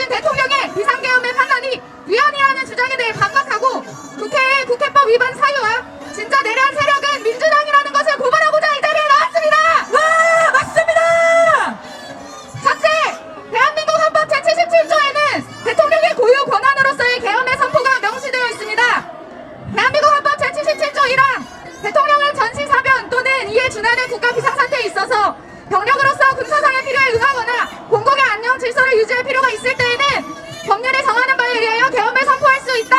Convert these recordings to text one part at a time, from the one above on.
내려진 대통령의 비상계엄의 판단이 위헌이라는 주장에 대해 반박하고 국회의 국회법 위반 사유와 진짜 내란 세력은 민주당이라는 것을 고발하고자 이 자리에 나왔습니다. 와, 맞습니다. 첫째, 대한민국 헌법 제77조에는 대통령의 고유 권한으로서의 계엄의 선포가 명시되어 있습니다. 대한민국 헌법 제77조 1항 대통령은 전시사변 또는 이에 준하는 국가 비상사태에 있어서 병력으로서 군사상의 필요에 응하거나 공공의 안녕 질서를 유지할 필요가 있을 때에는 법률에 정하는 바에 의하여 계엄을 선포할 수 있다.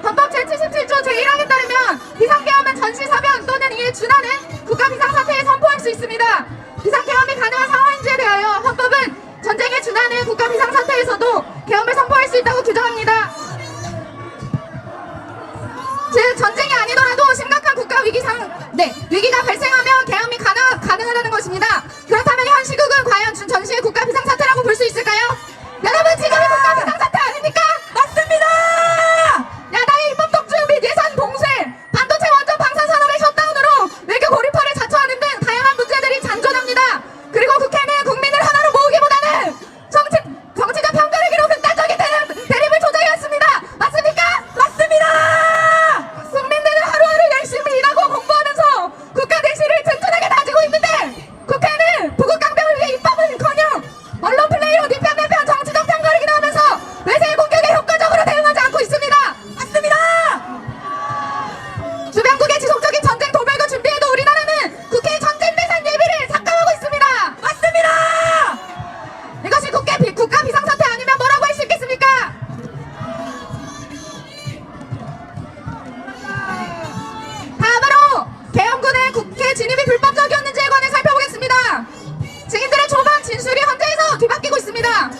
헌법 제77조 제1항에 따르면 비상계엄은 전시사변 또는 이에 준하는 국가 비상사태에 선포할 수 있습니다. 비상계엄이 가능한 상황인지에 대하여 헌법은 전쟁에 준하는 국가 비상사태에서도 계엄을 선포할 수 있다고 규정합니다. 즉 전쟁이 아니더라도 심각한 국가 위기가 발생하면 계엄이 가능하다는 것입니다. 그렇다면 현 시국은 과연 전시의 국가 비상사태라고 볼 수 있을까요? 여러분, 지금이 국가 비상사태 아닙니까? 맞습니다. 야당의 입법 독주 및 예산 봉쇄, 반도체 원전 방산 산업의 셧다운으로 외교 고립화를 자초하는 등 다양한 문제들이 잔존합니다. 그리고 국회는 국민을 하나로 모으기보다는 정치적 편가르기로 극단적인 대립을 조장해왔습니다. 맞습니까? 맞습니다. 국민들은 하루하루 열심히 일하고 공부하면서 국가 대실을 튼튼하게 다지고 있는데 국회는 부국 강병을 위해 입법은커녕 언론 플레이로 네 편 내 편 정치적 편가르기 나오면서 외세의 공격에 효과적으로 대응하지 않고 있습니다. 맞습니다. 주변국의 지속적인 전쟁 도발과 준비에도 우리나라는 국회의 전쟁 대상 예비를 삭감하고 있습니다. 맞습니다. 이것이 국가 비상사태 아니면 뭐라고 할 수 있겠습니까? 다음으로 계엄군의 국회 진입이 불법적이었는지에 관해 살펴보겠습니다. 증인들의 초반 진술이 헌재에서 뒤바뀌고 있습니다.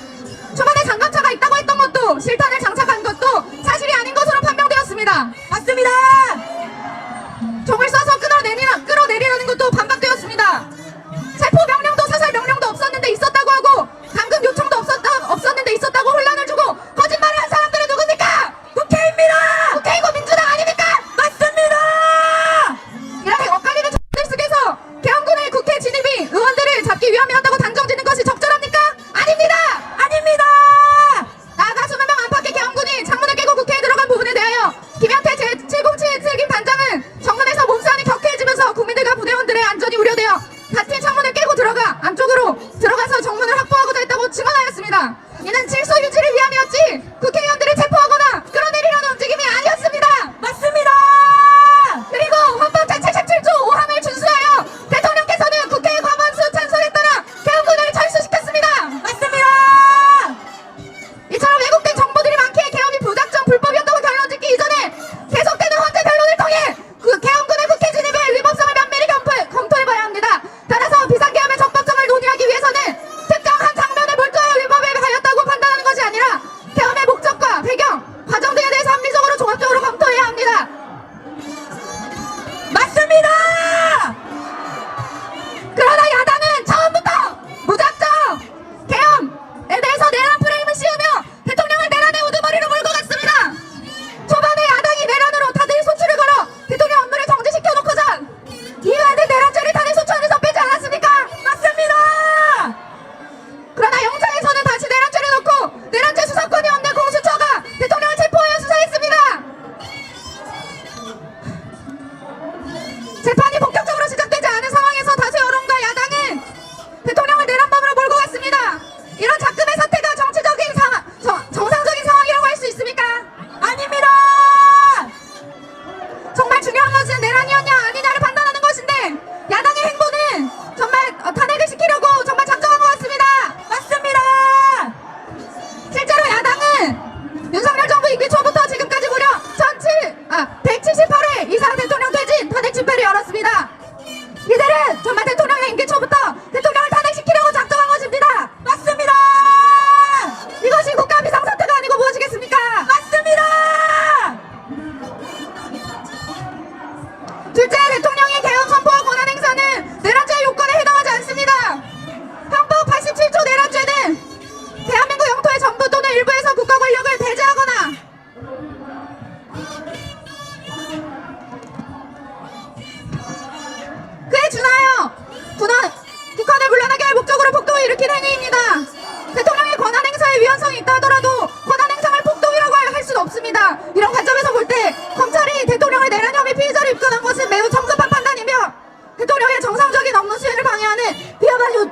초반에 장갑차가 있다고 했던 것도 실탄을 장착한 것도 사실이 아닌 것으로 판명되었습니다. 맞습니다. 총을 쏴서 끌어내리라는 것도 반박되었습니다. 체포 명령도 사살 명령도 없었는데 있었다고 하고 감금 요청도 없었는데 있었다고 혼란을 주고 거짓말을 한 사람들은 누굽니까? 국회입니다. 국회이고 민주당 아닙니까? 맞습니다. 이렇게 엇갈리는 정들 속에서 계엄군의 국회 진입이 의원들을 잡기 위함이었다고 단정짓는 것이 적절합니까? 아닙니다. 아닙니다. 나아가 수만 명 안팎의 계엄군이 창문을 깨고 국회에 들어간 부분에 대하여 김현태 제707 슬김 단장은 정문에서 몸싸움이 격해지면서 국민들과 부대원들의 안전이 우려되어 같은 창문을 깨고 들어가 안쪽으로 들어가서 정문을 확보하고자 했다고 증언하였습니다. 이는 질서 유지를 위함이었지 국회의원들을 체포하거나 끌어내리려는 움직임이 아니었습니다. 맞습니다. 그리고 헌법 제77조 5항을 준수하여 대통령께서는 국회의 과반수 찬성에 따라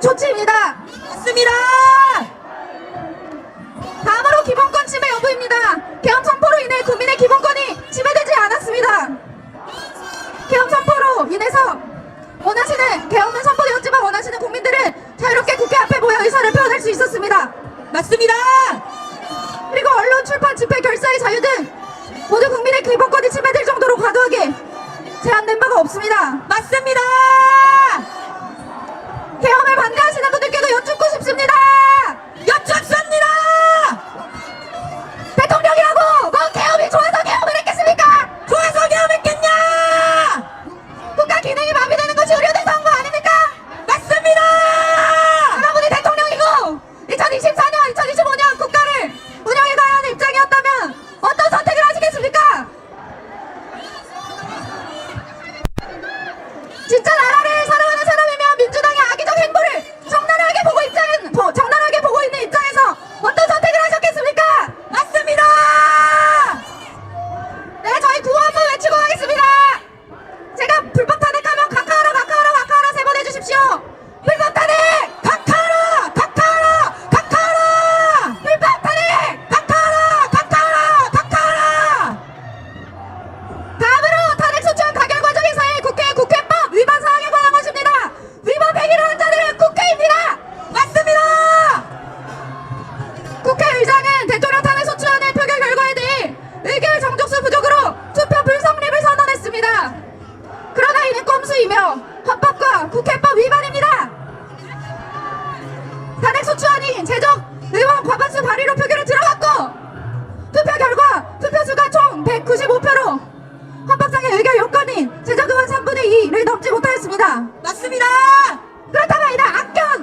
조치입니다. 맞습니다. 다음으로 기본권 침해 여부입니다. 계엄 선포로 인해 국민의 기본권이 침해되지 않았습니다. 계엄 선포로 인해서 원하시는 계엄은 선포되었지만 원하시는 국민들은 자유롭게 국회 앞에 모여 의사를 표현할 수 있었습니다. 맞습니다. 그리고 언론, 출판, 집회, 결사의 자유 등 모두 국민의 기본권이 침해될 정도로 과도하게 제한된 바가 없습니다. 맞습니다. 계엄을 반대하시는 분들께도 여쭙고 싶습니다. 여쭙습니다. 대통령이라고 뭐 계엄이 좋아서 계엄을 했겠습니까? 좋아서 계엄했겠냐? 국가 기능이 마비되는 것이 우려돼서 한 거 아닙니까? 맞습니다. 여러분이 대통령이고 2024년, 2025년 국가를 운영해가야 하는 입장이었다면 어떤 선택을 하시겠습니까? 진짜 나라를 사랑하는 사람이면 민주당의 악의적 행보를 적나라하게 보고 있는 입장에서 어떤 선택을 하셨겠습니까? 맞습니다. 네, 저희 구호 한번 외치고 가겠습니다. 제가 불법 탄핵하면 각하하라 각하하라 각하하라 3번 해주십시오. 불법 탄핵! 각하라! 각하라! 각하라! 불법 탄핵! 각하라! 각하라! 각하라! 다음으로 탄핵 소추안 가결 과정에서의 국회법 위반 사항에 관한 것입니다. 위법 행위를 한 자들은 국회입니다. 맞습니다. 국회의장은 대통령 탄핵 소추안의 표결 결과에 대해 의결 정족수 부족으로 투표 불성립을 선언했습니다. 그러나 이는 꼼수이며 헌법과 국회법 위반입니다. 탄핵 소추안이 제적 의원 과반수 발의로 표결에 들어갔고 투표 결과 투표수가 총 195표로 헌법상의 의결 요건인 제적 의원 3분의 2를 넘지 못하였습니다. 맞습니다. 그렇다면 이는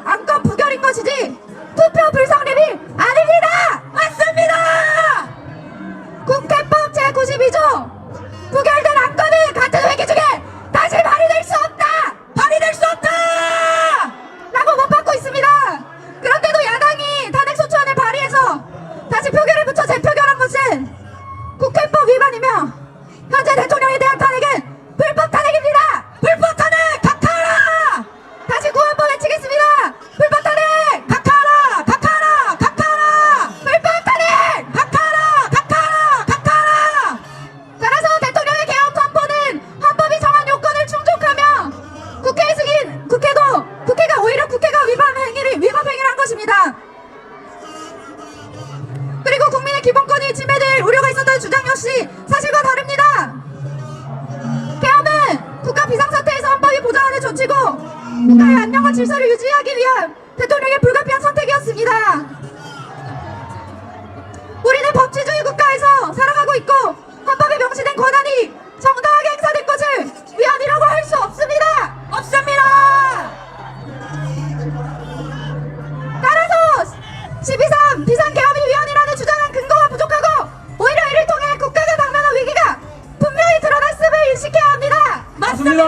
안건 부결인 것이지 투표 불성립이 아닙니다. 맞습니다. 국회법 제92조 부결된 안건은 같은 회기 중에 다시 발의될 수 없다 발의될 수 없다. 라고 못 받고 있습니다. 그런데도 야당이 탄핵소추안을 발의해서 다시 표결을 붙여 재표결한 것은 국회법 위반이며 현재 대통령에 대한 탄핵은 불법 탄핵입니다. 불법 탄핵! 각하라! 다시 구호 한번 외치겠습니다. 불법 탄핵! 각하라! 각하라! 각하라! 불법 탄핵! 각하라! 각하라! 각하라! 따라서 대통령의 계엄 선포는 헌법이 정한 요건을 충족하며 국회의 승인, 국회가 오히려 국회가 위법 행위를 한 것입니다. 그리고 국민의 기본권이 침해될 우려가 있었던 주장 역시 사실과 다릅니다. 계엄은 국가 비상사태에서 헌법이 보장하는 조치고 국가의 안녕과 질서를 유지하기 위한 대통령의 불가피한 선택이었습니다. 우리는 법치주의 국가에서 살아가고 있고 헌법에 명시된 권한이 정당하게 행사된 것을 위헌이라고 할 수 없습니다. 없습니다. 따라서 12.3 비상계엄이 위헌이라는 주장은 근거가 부족하고 오히려 이를 통해 국가가 당면한 위기가 분명히 드러났음을 인식해야 합니다. 맞습니다.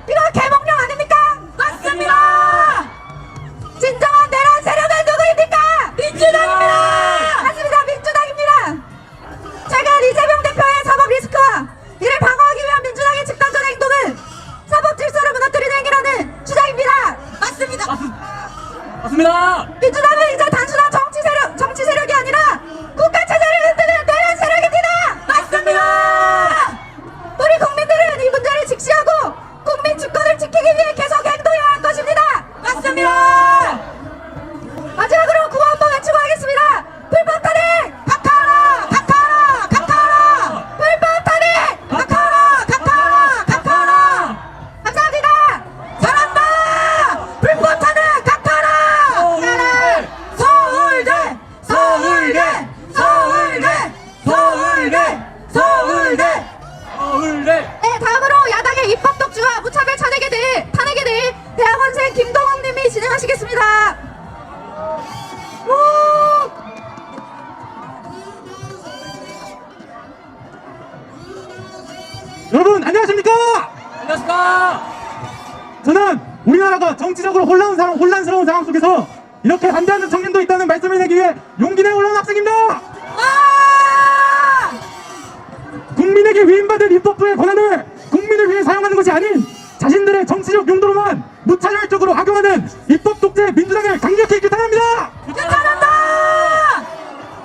이거 개몽령 아닙니까? 맞습니다. 진정한 내란 세력은 누구입니까? 민주당입니다. 맞습니다. 민주당입니다. 최근 이재명 대표의 사법 리스크와 이를 방어하기 위한 민주당의 집단적 행동은 사법 질서를 무너뜨리는 행위라는 주장입니다. 맞습니다. 맞습니다. 민주당은 이제 단순한 정치 세력이 아니라 국가 체제를 흔드는 내란 세력입니다. 맞습니다. 우리 국민들은 이 문제를 직시하고 국민 주권을 지키기 위해 계속 행동해야 할 것입니다. 맞습니다. 마지막으로 구호 한번 외치고 하겠습니다. 불법 탄핵! 각하라! 각하라! 각하라! 불법 탄핵! 각하라! 각하라! 각하라! 감사합니다. 잘한다! 불법 탄핵! 각하라! 서울대! 서울대! 서울대! 서울대! 서울대! 서울대. 네, 다음으로 야당의 입법 독주와 무차별 탄핵에 대해 대학원생 김동욱 님이 진행하시겠습니다. 여러분 안녕하십니까? 안녕하십니까. 저는 우리나라가 정치적으로 혼란스러운 상황 속에서 이렇게 반대하는 청년도 있다는 말씀을 내기 위해 용기 내어 올라온 학생입니다. 국민에게 위임받은 입법부의 권한을 국민을 위해 사용하는 것이 아닌 자신들의 정치적 용도로만 무차별적으로 악용하는 저는 입법 독재 민주당을 강력히 규탄합니다. 규탄한다!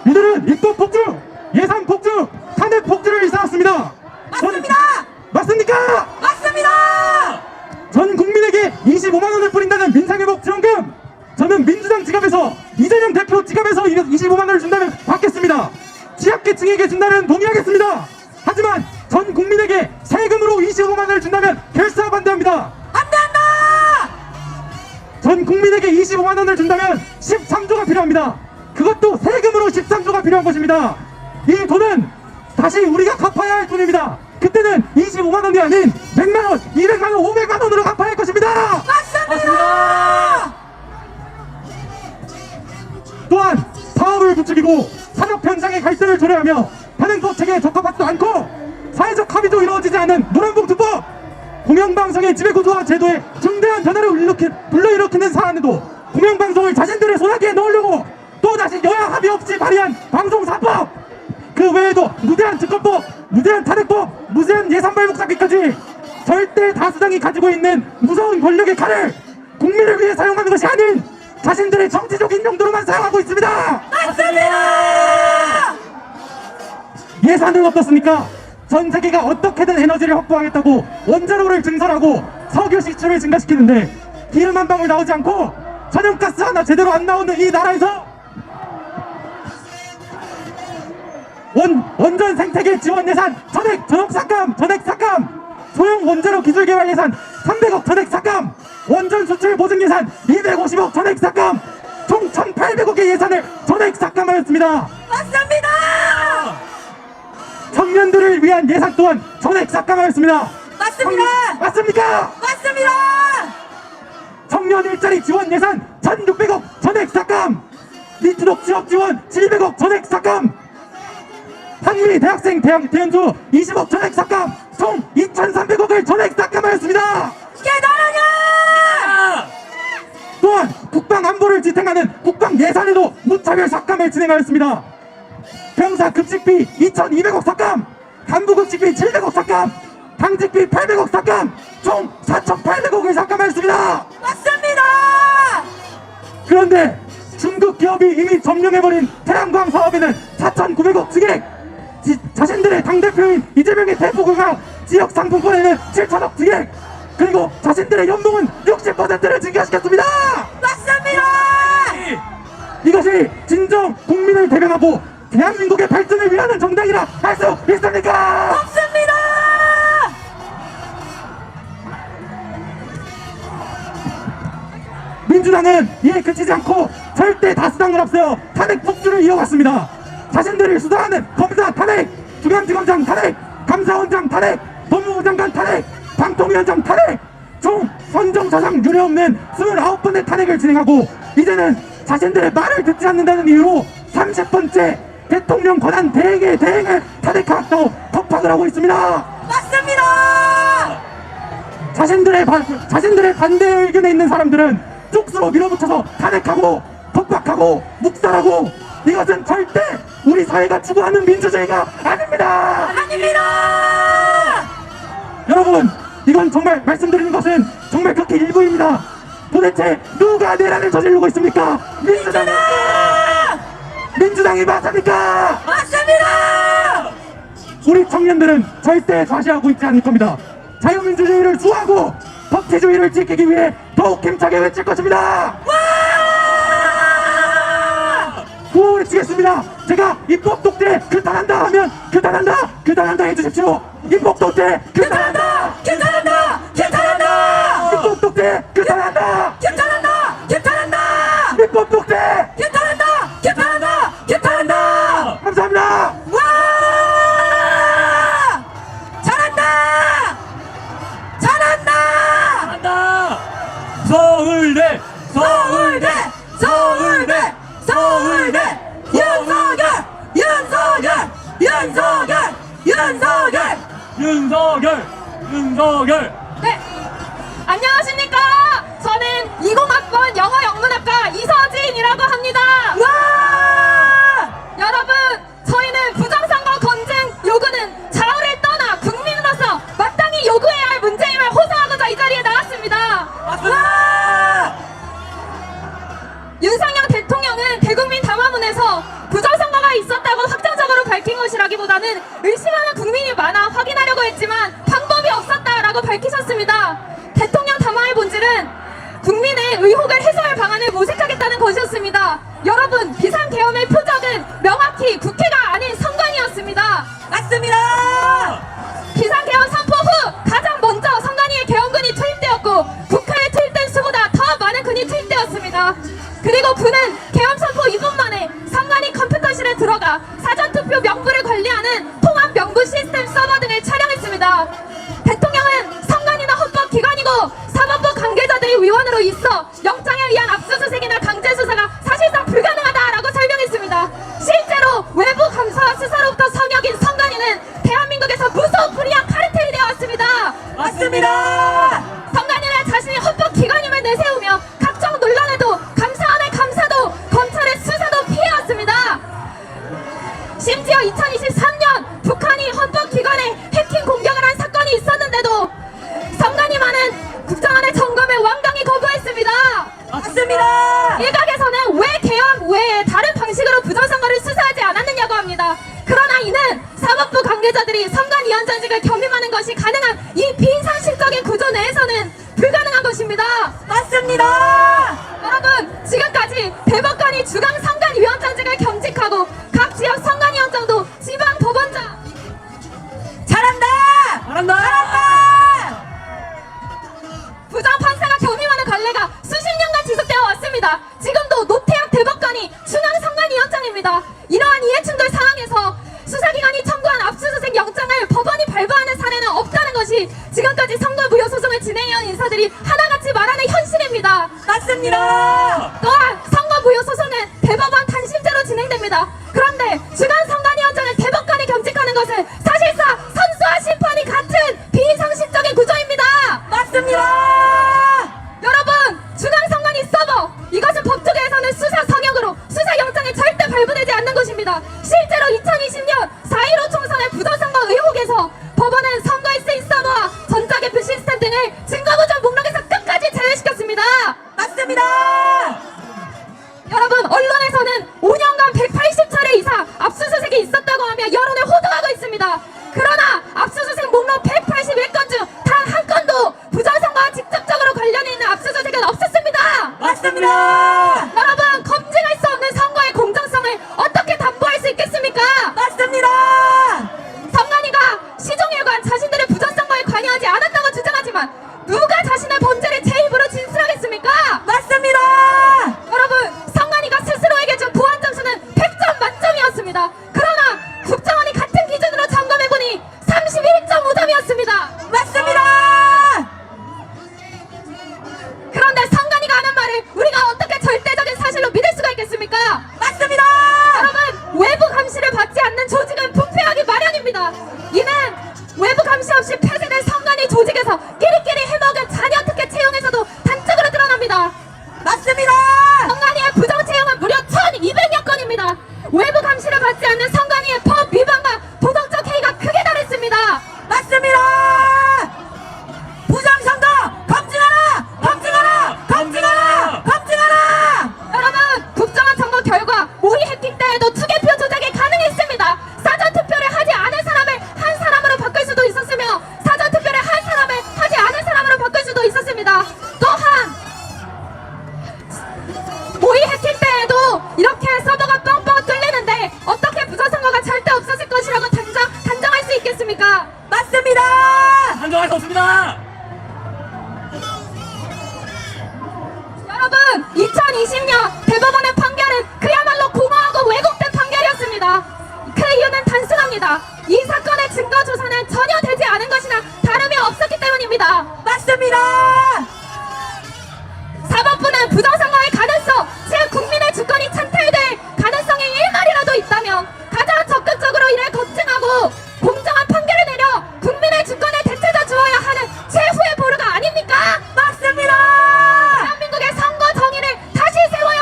이들은 입법 폭주, 예산 폭주, 탄핵 폭주를 일삼았습니다. 맞습니다! 맞습니까? 맞습니다! 전 국민에게 25만 원을 뿌린다는 민생회복 지원금, 저는 민주당 지갑에서 이재명 대표 지갑에서 25만 원을 준다면 받겠습니다. 취약계층에게 준다면 동의하겠습니다. 하지만 전 국민에게 세금으로 25만 원을 준다면 결사 반대합니다. 안 된다! 전 국민에게 25만 원을 준다면 13조가 필요합니다. 그것도 세금으로 13조가 필요한 것입니다. 이 돈은 다시 우리가 갚아야 할 돈입니다. 그때는 25만 원이 아닌 100만 원, 200만 원, 500만 원으로 갚아야 할 것입니다. 맞습니다! 또한 사업을 부추기고 산업 현장의 갈등을 초래하며 현행법 체계에 적합하지도 않고 사회적 합의도 이루어지지 않은 노란봉투법, 공영방송의 지배구조와 제도에 중대한 변화를 불러일으키는 사안에도 공영방송을 자신들의 손아귀에 넣으려고 또다시 여야 합의 없이 발의한 방송사법, 그 외에도 무제한 특검법, 무제한 탄핵법, 무제한 예산 발목잡기까지 절대 다수당이 가지고 있는 무서운 권력의 칼을 국민을 위해 사용하는 것이 아닌 자신들의 정치적인 용도로만 사용하고 있습니다. 맞습니다! 예산은 어떻습니까? 전 세계가 어떻게든 에너지를 확보하겠다고 원자로를 증설하고 석유 시추를 증가시키는데 기름 한 방울 나오지 않고 천연가스 하나 제대로 안 나오는 이 나라에서 원전 생태계 지원 예산 전액 삭감, 소형 원자로 기술 개발 예산 300억 전액 삭감, 원전 수출 보증 예산 250억 전액 삭감, 총 1,800억의 예산을 전액 삭감하였습니다. 맞습니다! 청년들을 위한 예산 또한 전액 삭감하였습니다. 맞습니다! 맞습니까? 맞습니다! 청년 일자리 지원 예산 1,600억 전액 삭감, 니트독 취업 지원 700억 전액 삭감, 한미 대학생 대연수 20억 전액 삭감, 총 2,300억을 전액 삭감하였습니다. 깨달으냐! 또한 국방 안보를 지탱하는 국방 예산에도 무차별 삭감을 진행하였습니다. 병사 급식비 2,200억 삭감, 간부 급식비 700억 삭감, 당직비 800억 삭감, 총 4,800억을 삭감하였습니다. 맞습니다! 그런데 중국 기업이 이미 점령해버린 태양광 사업에는 4,900억 증액, 자신들의 당대표인 이재명의 대포공항 지역 상품권에는 7,000억 증액, 그리고 자신들의 연봉은 60%를 증가시켰습니다. 맞습니다! 이것이 진정 국민을 대변하고 대한민국의 발전을 위하는 정당이라 할 수 있습니까? 없습니다! 민주당은 이에 그치지 않고 절대 다수당을 앞세워 탄핵 폭주를 이어갔습니다. 자신들을 수사하는 검사 탄핵, 중앙지검장 탄핵, 감사원장 탄핵, 법무부 장관 탄핵, 방통위원장 탄핵, 총 선정사상 유례없는 29번의 탄핵을 진행하고 이제는 자신들의 말을 듣지 않는다는 이유로 30번째 대통령 권한 대행의 대행을 탄핵하겠다고 법학을 하고 있습니다. 맞습니다! 자신들의 반대 의견에 있는 사람들은 쪽수로 밀어붙여서 탄핵하고 법학하고 묵살하고, 이것은 절대 우리 사회가 추구하는 민주주의가 아닙니다. 아닙니다! 여러분, 이건 정말 말씀드리는 것은 정말 극히 일부입니다. 도대체 누가 내란을 저지르고 있습니까? 민주당이 맞습니까? 맞습니다! 우리 청년들은 절대 좌시하고 있지 않을 겁니다. 자유민주주의를 수호하고 법치주의를 지키기 위해 더욱 힘차게 외칠 것입니다. 구호 외치겠습니다. 제가 입법 독재 규탄한다 하면 규탄한다 해주십시오. 입법 독재 규탄한다. 규탄한다! 규탄한다! 입법 독재 규탄한다. 규탄한다! 규탄한다! 입법 독재 규탄한다! 규탄한다! 규탄한다! 감사합니다. 와! 잘한다! 잘한다! 한다! 서울대! 서울대! 서울대! 서울대! 윤석열! 윤석열! 윤석열! 윤석열! 윤석열! 네, 안녕하십니까? 저는 20학번 영어 영문학과 이서진이라고 합니다. 와! 여러분, 저희는 부정선거 검증 요구는 좌우를 떠나 국민으로서 마땅히 요구해야 할 문제임을 호소하고자 이 자리에 나왔습니다. 와! 밝힌 것이라기보다는 의심하는 국민이 많아 확인하려고 했지만 방법이 없었다라고 밝히셨습니다. 대통령 담화의 본질은 국민의 의혹을 해소할 방안을 모색하겠다는 것이었습니다. 여러분, 비상계엄의 표적은 명확히 국회가 아닌 선관위였습니다. 맞습니다. 비상계엄 선포 후 가장 먼저 선관위에 계엄군이 투입되었고 국회에 투입된 수보다 더 많은 군이 투입되었습니다. 그리고 군은 계엄 선포 2분 만에 선관위 컴퓨터실에 들어가 사전투표 명부를 관리하는 통합 명부 시스템 서버 등을 촬영했습니다. 대통령은 선관위나 헌법기관이고 사법부 관계자들이 위원으로 있어 영장에 의한 압수수색이나 강제수사가 사실상 불가능하다라고 설명했습니다. 실제로 외부 감사와 수사로부터 성역인 선관위는 대한민국에서 무서운 불이한 카르텔이 되어왔습니다. 맞습니다. 선관위는 자신이 헌법기관임을 내세우며 각종 논란에도 감사원의 감사도 검찰의 수사도 피해왔습니다. 심지어 2023년 북한이 헌법기관에 해킹 공격을 한 사건이 있었는데도 선관위만은 국정원의 점검을 완강히 거부했습니다. 맞습니다. 일각에서는 왜 계엄 외에 다른 방식으로 부정선거를 수사하지 않았느냐고 합니다. 그러나 이는 사법부 관계자들이 선관위원장직을 겸임하는 것이 가능한 이 비상식적인 구조 내에서는 불가능한 것입니다. 맞습니다. 여러분, 지금까지 대법관이 주강 선관위원장직을 겸직하고 각 지역 선관위원장도 지방 법원장 잘한다. 잘한다. 잘한다. 부장판사가 겸임하는 관례가 수십 년간 지속되어 왔습니다. 지금도 노태학 대법관이 중앙 선관위원장입니다. 이러한 이해충돌 상황에서 수사기관이 청구한 압수수색 영장을 법원이 발부하는 사례는 없다는 것이 지금까지 선거무효 소송을 진행해온 인사들이 하나같이 말하는 현실입니다. 맞습니다. 또한 선거무효 소송은 대법원 단심제로 진행됩니다. 그런데 중앙 선관위원장을 대법관이 겸직하는 것은 사실상 선수와 심판이 같은 비상식적인 구조입니다. 맞습니다. 여러분, 중앙선관위 서버, 이것은 법조계에서는 수사 성역으로 수사 영장이 절대 발부되지 않는 곳입니다. 실제로 2020년 4.15 총선의 부정선거 의혹에서 법원은 선거에 쓰인 서버와 전자개표 시스템 등을 증거보전 목록에서 끝까지 제외시켰습니다. 맞습니다. 여러분, 언론에서는 5년간 180차례 이상 압수수색이 있었다고 하며 여론을 호도하고 있습니다. 그러나 압수수색 목록 181건 중 단 한 건도 부정선거와 직접적으로 관련이 있는 압수수색은 없었습니다. 맞습니다. 여러분, 검증할 수 없는 선거의 공정성을 어떻게 담보할 수 있겠습니까? 맞습니다. 선관위가 시종일관 자신들의 부정선거에 관여하지 않았다고 주장하지만 누가 자신의 범죄를 제 입으로 진술하겠습니까? 맞습니다. 여러분, 선관위가 스스로에게 준 보안 점수는 100점 만점이었습니다. 그러나 국정원이 같은 기준으로 점검해보니 31.5점이었습니다. 맞습니다. 그런데 선관위가 하는 말을 우리가 어떻게 절대적인 사실로 믿을 수가 있겠습니까? 맞습니다. 여러분, 외부 감시를 받지 않는 조직은 부패하기 마련입니다. 이는 외부 감시 없이 폐쇄된 선관위 조직에서 끼리끼리 해먹은 자녀 특혜 채용에서도 단적으로 드러납니다. 맞습니다. 선관위의 부정 채용은 무려 1,200여 건입니다. 외부 감시를 받지 않는 선관위의 법 위반과 도덕적 해이가 크게 다릅니다. 맞습니다. 부정선거 검증하라. 검증하라. 검증하라. 검증하라. 여러분, 국정원 점거 결과 모의 해킹 때에도 투개표 조작이 가능했습니다. 사전투표를 하지 않은 사람을 한 사람으로 바꿀 수도 있었으며 사전투표를 한 사람을 하지 않은 사람으로 바꿀 수도 있었습니다. 또한 모의 해킹 때에도 이렇게 서버가 뻥뻥 뚫리는데 어떻게 부정선거가 절대 없었을 것이라고 단정할 수 있겠습니까? 맞습니다. 한정할 수 없습니다. 여러분, 2020년 대법원의 판결은 그야말로 공허하고 왜곡된 판결이었습니다. 그 이유는 단순합니다. 이 사건의 증거 조사는 전혀 되지 않은 것이나 다름이 없었기 때문입니다. 맞습니다. 사법부는 부정선거의 가능성, 즉 국민의 주권이 찬탈될 가능성이 1말이라도 있다면 가장 적극적으로 이를 검증하고 공정한 판결을 내려 국민의 주권을 되찾아 주어야 하는 최후의 보루가 아닙니까? 맞습니다. 대한민국의 선거 정의를 다시 세워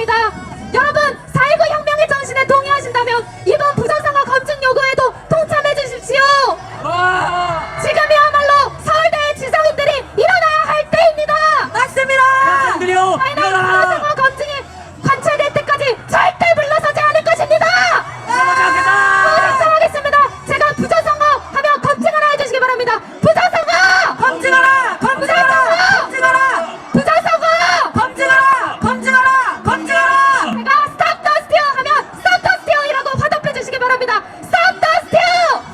있습니다. 여러분 4.19 혁명의 정신에 동의하신다면 이번 부정선거 검증 요구에도 동참해 주십시오. 지금이야말로 서울대의 지성인들이 일어나야 할 때입니다. 맞습니다. 들려 파이널 일어나. 부정선거 검증이 관철될 때까지 절대 물러서지 않을 것입니다. 일어나지 않겠다. 작성하겠습니다. 제가 부정선거 하면 검증하라 해주시기 바랍니다. 부정선거! 검증하라! 검증하라! 검증하라! 부정선거! 검증하라! 검증하라! 검증하라! 제가 스탑 더 스티어 하면 스탑 더 스티어이라고 화답해 주시기 바랍니다. 스탑 더 스티어!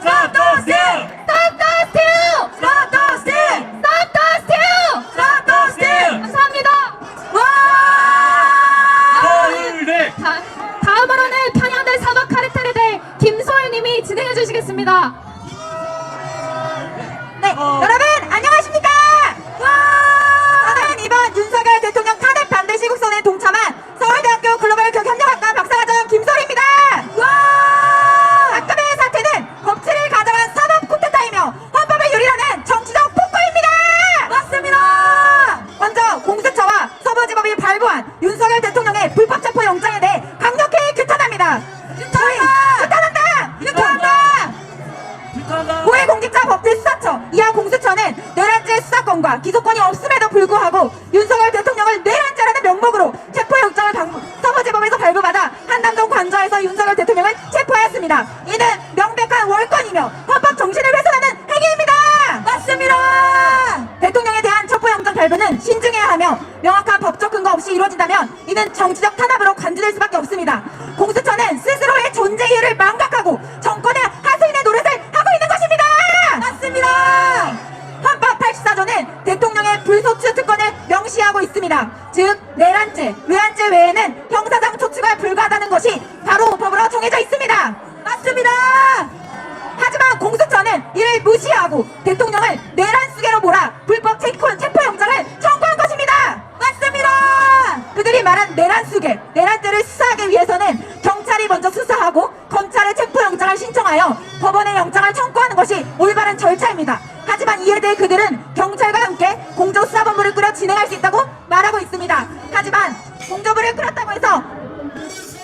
스탑 더 스틸. 스탑 더 스티어! 스탑 더 스틸! 스탑 더 스티어! 스탑 더 스틸! 감사합니다. 와! 서울대. 다음으로는 평양대 사법 카르텔에 대해 김소율님이 진행해 주시겠습니다. 네, 여러분 안녕하십니까? 저는 이번 윤석열 대통령 탄핵 반대 시국선에 동참한 서울대학교 글로벌 경영학과 박사과정 김소리입니다. 박근혜의 사태는 법치를 가져간 사법 쿠데타이며 헌법을 유린하는 정치적 폭거입니다. 맞습니다. 먼저 공수처와 서부지법이 발부한 윤석열 대통령의 불법 체포 영장에 대해 강력히 규탄합니다. 규탄한다! 불타한다. 고위공직자 법제 수사처 이하 공수처는 내란죄 수사권과 기소권이 없음에도 불구하고 윤석열 대통령을 내란죄라는 명목으로 체포영장을 서부지법에서 발부받아 한남동 관저에서 윤석열 대통령을 체포하였습니다. 이는 명백한 월권이며 헌법 정신을 훼손하는 행위입니다. 맞습니다. 대통령에 대한 체포영장 발부는 신중해야 하며 명확한 법적 근거 없이 이루어진다면 이는 정치적 탄압으로 간주될 수밖에 없습니다. 공수처는 스스로의 존재 이유를 망각하고 정권의 하수인의 노릇을 하고 있는 것입니다. 맞습니다. 헌법 84조는 대통령의 불소추 특권을 명시하고 있습니다. 즉 내란죄, 외환죄 외에는 형사상 조치가 불가하다는 것이 바로 법으로 정해져 있습니다. 맞습니다. 하지만 공수처는 이를 무시하고 대통령을 내란 수개로 몰아 불법 체포영장을 청구한 것입니다. 맞습니다. 그들이 말한 내란 수개, 내란죄를 수사하기 위해서는 경찰이 먼저 수사하고 검찰에 체포영장을 신청하여 법원에 영장을 청구하는 것이 올바른 절차입니다. 하지만 이에 대해 그들은 경찰과 함께 공조수사본부를 꾸려 진행할 수 있다고 말하고 있습니다. 하지만 공조부를 꾸렸다고 해서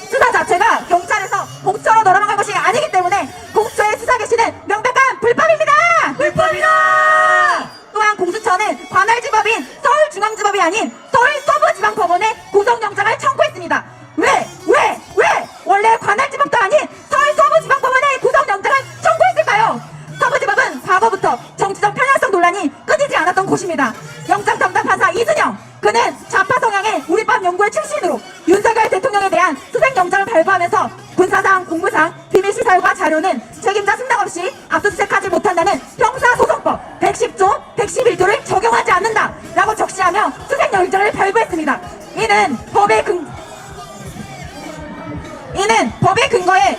수사 자체가 경찰에서 공수처로 넘어간 것이 아니기 때문에 공수처의 수사 개시는 명백한 불법입니다. 불법이다. 또한 공수처는 관할지법인 서울중앙지법이 아닌 서울 서부지방법원에 구속영장을 청구했습니다. 왜? 원래 관할지법도 아닌 서울 서부지방법원에 구속영장을 청구했을까요? 서부지법은 과거부터 정치적 편향성 논란이 끊이지 않았던 곳입니다. 영장담당 판사 이준영, 그는 좌파 성향의 우리법 연구의 출신으로 윤석열 대통령에 대한 수색영장을 발부하면서 군사상, 공무상, 비밀시설과 자료는 책임자 승낙 없이 압수수색하지 못한다는 형사소송법 110조, 111조를 적용하지 않는다 라고 적시하며 수색영장을 발부했습니다. 이는 법의 근거에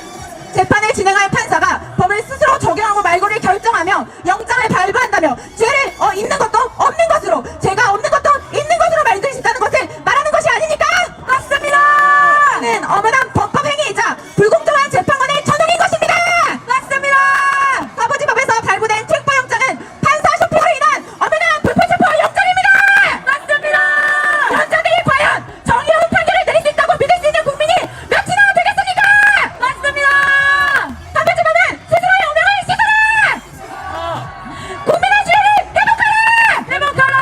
재판을 진행할 판사가 법을 스스로 적용하고 말고를 결정하며 영장을 발부한다며 죄를 있는 것도 없는 것으로, 죄가 없는 것도 있는 것으로 만들 수 있다는 것을 말하는 것이 아닙니까? 맞습니다. 이는 어머난 범법 행위이자 불공정한 재판관의 전형인 것입니다. 맞습니다. 서부지법에서 발부된 체포영장은 판사 쇼핑으로 인한 어머난 불법체포 영장입니다. 맞습니다. 현자들이 과연 정의로운 판결을 내릴 수 있다고 믿을 수 있는 국민이 몇이나 되겠습니까? 맞습니다. 서부지법은 스스로의 운명을 씻어라. 국민의 지혜를 회복하라.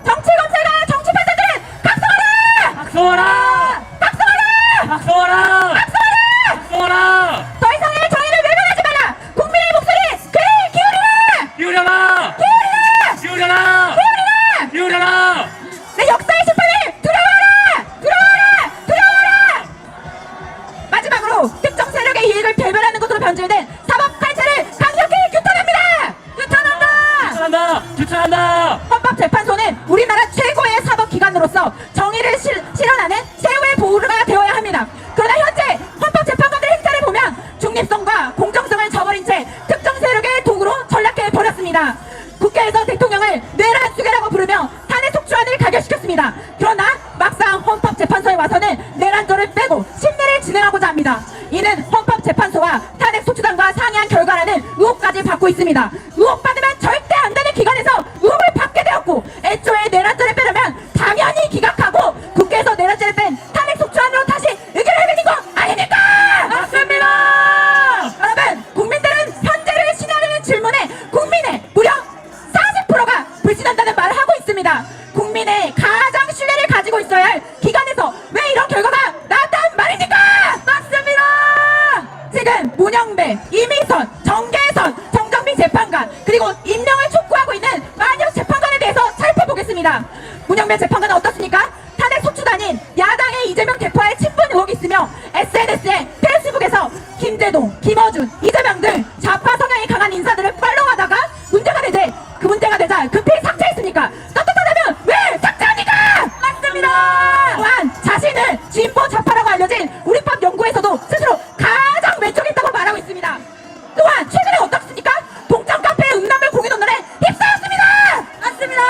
정치검찰과 정치판사들은 각성하라. 각성하라. 더 이상의 정의를 외면하지 마라. 국민의 목소리 귀를 기울여라. 기울여라. 내 역사의 심판을 두려워하라. 마지막으로 특정 세력의 이익을 배별하는 것으로 변질된 사법 칼퇴를 강력히 규탄합니다. 규탄한다. 헌법재판소는 우리나라 최고의 사법기관으로서 정의를 실현하는 최후의 보루가 되어야 합니다. 그러나 현재 헌법재판관들의 행태를 보면 중립성과 공정성을 저버린 채 특정 세력의 도구로 전락해버렸습니다. 국회에서 대통령을 내란 수개라고 부르며 탄핵 속주안을 가결시켰습니다. 그러나 막상 헌법재판소에 와서는 내란조를 빼고 심리를 진행하고자 합니다. 이는 헌법재판소와 탄핵 소추단과 상이한 결과라는 의혹까지 받고 있습니다. 의혹받으면 절대 안 되는 기관에서 의혹을 받게 되었고 애초에 내란조를 빼려면 당연히 기각하고 국회에서 내란죄를 뺀 탄핵 소추안 아닌 야당의 이재명 대표의 친분 의혹이 있으며 SNS에 페이스북에서 김재동, 김어준, 이재명 등 좌파 성향이 강한 인사들을 팔로우하다가 문제가 되자 급히 삭제했으니까 떳떳하다면 왜 삭제합니까? 맞습니다. 또한 자신을 진보 좌파라고 알려진 우리법 연구에서도 스스로 가장 왼쪽에 있다고 말하고 있습니다. 또한 최근에 어떻습니까? 동창 카페 음란물 공유 논란에 휩싸였습니다. 맞습니다.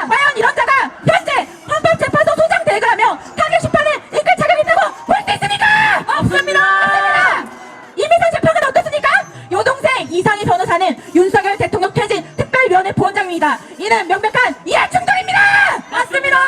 과연 이런 자가 현재 헌법재판소 소장 대행을 하며 타결 심판을 이끌 자격이 있다고 볼 수 있습니까? 없습니다. 이미선 재판은 어떻습니까? 여동생 이상희 변호사는 윤석열 대통령 퇴진 특별위원회 부원장입니다. 이는 명백한 이해 충돌입니다. 맞습니다.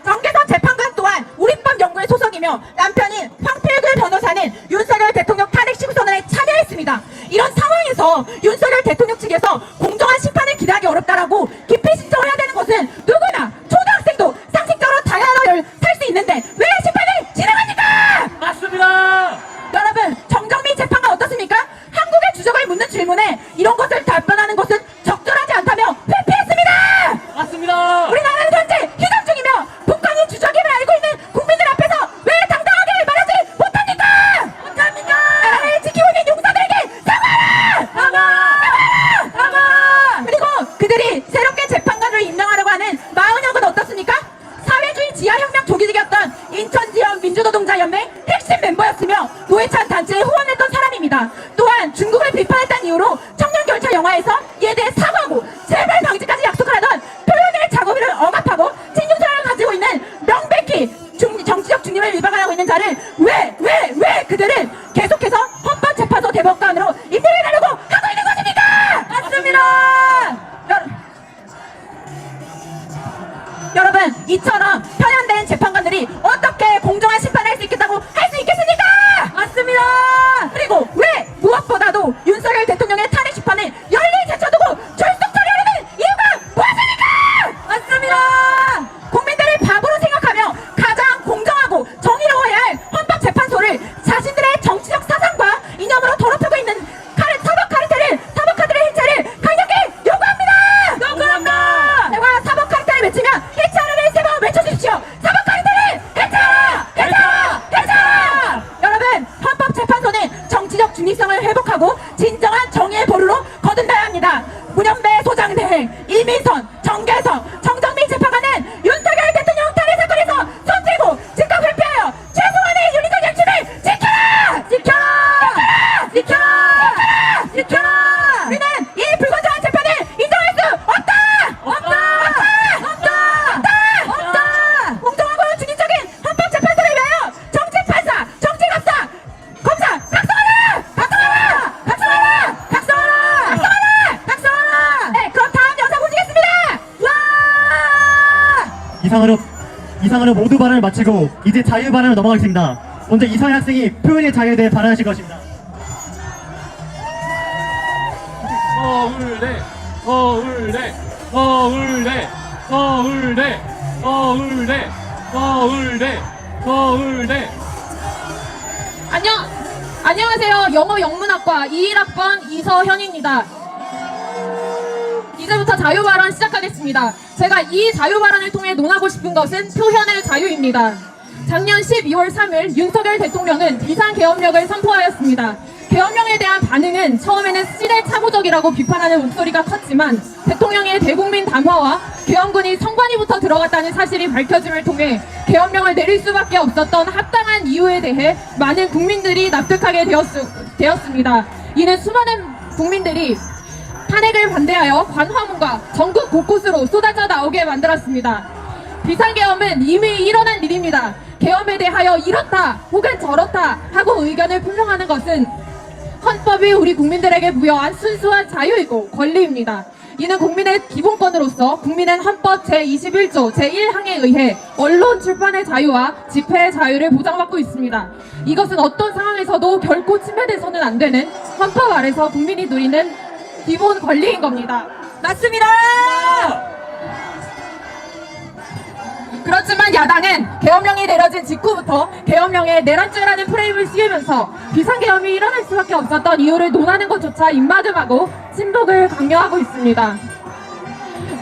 정계선 재판관 또한 우리법 연구의 소속이며 남편인 황필글 변호사는 윤석열 대통령 탄핵 시구선언에 참여했습니다. 이런 상황에서 윤석열 대통령 측에서 공정한 심판을 기대하기 어렵다라고 기피 신청을 해야 되는 것은 누구나 초등학생도 상식적으로 당연하게 살 수 있는데 왜 심판을 진행합니까? 맞습니다. 여러분, 정정미 재판관 어떻습니까? 한국의 주적을 묻는 질문에 이런 것을 답변하는 것은 적절하지 않다며 회피했습니다. 맞습니다. 우리나라는 현재 휴전 중이며 북한이 주적임을 알고 있는 국민들 앞에서 왜 당당하게 말하지 못합니까? 나라를 지키고 있는 용사들에게 사과! 그리고 그들이 새롭게 재판관을 임명하려고 하는 마은혁은 어떻습니까? 사회주의 지하혁명 조기직이었던 인천지역 민주노동자연맹 핵심 멤버였으며 노회찬 단체에 후원했던 사람입니다. 또한 중국을 비판했다는 이유로 청년결차 영화에서 이에 대해 사과하고 재발 방지까지 약속하던 표현의 작업을 억압하고 친중사를 가지고 있는 명백히 정치적 중립을 위반하고 있는 자를 왜 그들은 계속해서 헌법재판소 대법관으로 임명해달라고 하고 있는 것입니까? 맞습니다. 여러분, 이처럼 편향된 재판관들이 어떻게 공정한 심판을 할 수 있겠다고 할 수 있겠습니까? 맞습니다. 그리고 왜 무엇보다도 윤석열 대통령의 탄핵 심판을 열리 제쳐두고 출석 처리하려는 이유가 무엇입니까? 맞습니다. 국민들을 바보로 생각하며 가장 공정하고 정의로워야 할 헌법재판소를 자신들의 정치적 사상과 이념으로 더럽히고 있는 사법 카르텔의 해체를 강력히 요구합니다. 내가 사법 카르텔을 외치면 해체하라를 세 번 외쳐주십시오. 사법 카르텔을 해체하라! 여러분, 헌법재판소는 정치적 중립성을 회복하고 진정한 정의의 보루로 거듭나야 합니다. 문현배 소장 대행, 이민선, 정계성, 정정민 재판관은 윤석열 대통령 탄핵 사건에서 손들고 즉각 회피하여 최소한의 윤리적 양심을 지켜라! 우리는 이 불건전한 재판을 인정할 수 없다! 공정하고 중립적인 헌법재판소를 위하여 정치판사, 정치갑사, 검사 각성하라! 네, 그럼 다음 영상 보시겠습니다. 이상으로 모두 발언을 마치고 이제 자유 발언을 넘어가겠습니다. 먼저 이상희 학생이 표현의 자유에 대해 발언하실 것입니다. 서울대. 안녕하세요. 영어 영문학과 21학번 이서현입니다. 이제부터 자유 발언 시작하겠습니다. 제가 이 자유 발언을 통해 논하고 싶은 것은 표현의 자유입니다. 작년 12월 3일 윤석열 대통령은 비상계엄령을 선포하였습니다. 계엄령에 대한 반응은 처음에는 시대착오적이라고 비판하는 목소리가 컸지만 대통령의 대국민 담화와 계엄군이 선관위부터 들어갔다는 사실이 밝혀짐을 통해 계엄령을 내릴 수밖에 없었던 합당한 이유에 대해 많은 국민들이 납득하게 되었습니다. 이는 수많은 국민들이 탄핵을 반대하여 관화문과 전국 곳곳으로 쏟아져 나오게 만들었습니다. 비상계엄은 이미 일어난 일입니다. 계엄에 대하여 이렇다 혹은 저렇다 하고 의견을 표명하는 것은 헌법이 우리 국민들에게 부여한 순수한 자유이고 권리입니다. 이는 국민의 기본권으로서 국민은 헌법 제21조 제1항에 의해 언론 출판의 자유와 집회의 자유를 보장받고 있습니다. 이것은 어떤 상황에서도 결코 침해돼서는 안 되는 헌법 아래서 국민이 누리는 기본 권리인 겁니다. 맞습니다. 그렇지만 야당은 계엄령이 내려진 직후부터 계엄령에 내란죄라는 프레임을 씌우면서 비상계엄이 일어날 수밖에 없었던 이유를 논하는 것조차 입막음하고 친북을 강요하고 있습니다.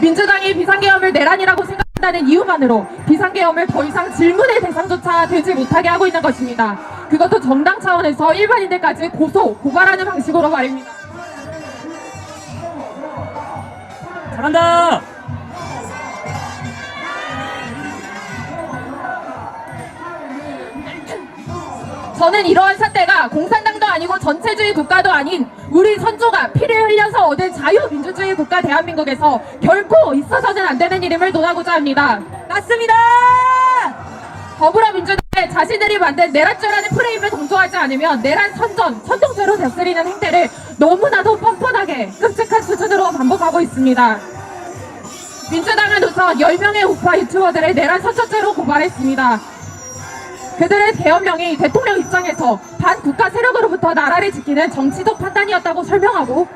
민주당이 비상계엄을 내란이라고 생각하는 한다는 이유만으로 비상계엄을 더 이상 질문의 대상조차 되지 못하게 하고 있는 것입니다. 그것도 정당 차원에서 일반인들까지 고발하는 방식으로 말입니다. 잘한다. 저는 이러한 사태가 공산당도 아니고 전체주의 국가도 아닌 우리 선조가 피를 흘려서 얻은 자유민주주의 국가 대한민국에서 결코 있어서는 안 되는 일임을 논하고자 합니다. 맞습니다. 더불어민주당이 자신들이 만든 내란죄라는 프레임을 동조하지 않으면 내란 선동죄로 다스리는 행태를 너무나도 뻔뻔하게 끔찍한 수준으로 반복하고 있습니다. 민주당은 우선 10명의 우파 유튜버들을 내란 선전죄로 고발했습니다. 그들의 계엄령이 대통령 입장에서 반국가 세력으로부터 나라를 지키는 정치적 판단이었다고 설명하고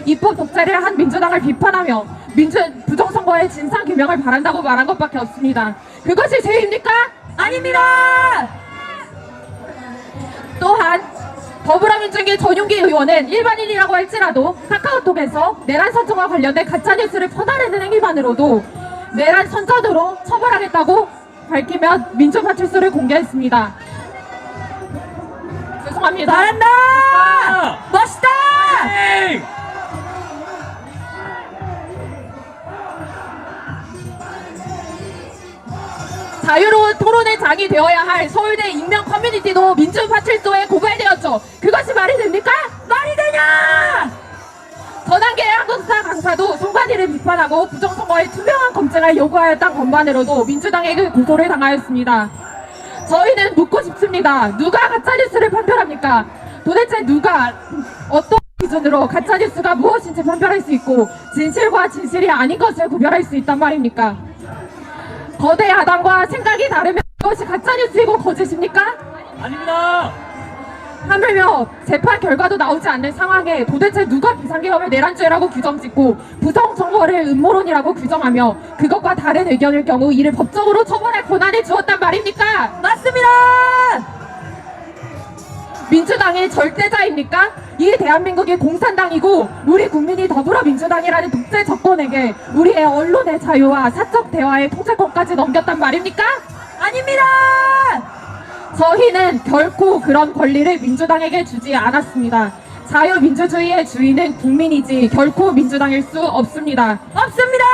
입법 독재를 한 민주당을 비판하며 부정선거의 진상규명을 바란다고 말한 것밖에 없습니다. 그것이 죄입니까? 아닙니다. 또한 더불어민주당의 전용기 의원은 일반인이라고 할지라도 카카오톡에서 내란 선전과 관련된 가짜뉴스를 퍼나르는 행위만으로도 내란 선전으로 처벌하겠다고 밝히며 민주파출소를 공개했습니다. 죄송합니다. 잘한다. 멋있다. 에이! 자유로운 토론의 장이 되어야 할 서울대 익명 커뮤니티도 민주파출소에 고발되었죠. 그것이 말이 됩니까? 말이 되냐? 전환계의 한국사 강사도 송관이를 비판하고 부정선거의 투명한 검증을 요구하였던 것만으로도 민주당에게 고소를 당하였습니다. 저희는 묻고 싶습니다. 누가 가짜뉴스를 판별합니까? 도대체 누가 어떤 기준으로 가짜뉴스가 무엇인지 판별할 수 있고 진실과 진실이 아닌 것을 구별할 수 있단 말입니까? 거대 야당과 생각이 다르면 그것이 가짜뉴스이고 거짓입니까? 아닙니다. 하물며 재판 결과도 나오지 않는 상황에 도대체 누가 비상계엄을 내란죄라고 규정짓고 부정선거를 음모론이라고 규정하며 그것과 다른 의견일 경우 이를 법적으로 처벌할 권한을 주었단 말입니까? 맞습니다. 민주당이 절대자입니까? 이 대한민국이 공산당이고 우리 국민이 더불어민주당이라는 독재 정권에게 우리의 언론의 자유와 사적 대화의 통제권까지 넘겼단 말입니까? 아닙니다. 저희는 결코 그런 권리를 민주당에게 주지 않았습니다. 자유민주주의의 주인은 국민이지 결코 민주당일 수 없습니다. 없습니다.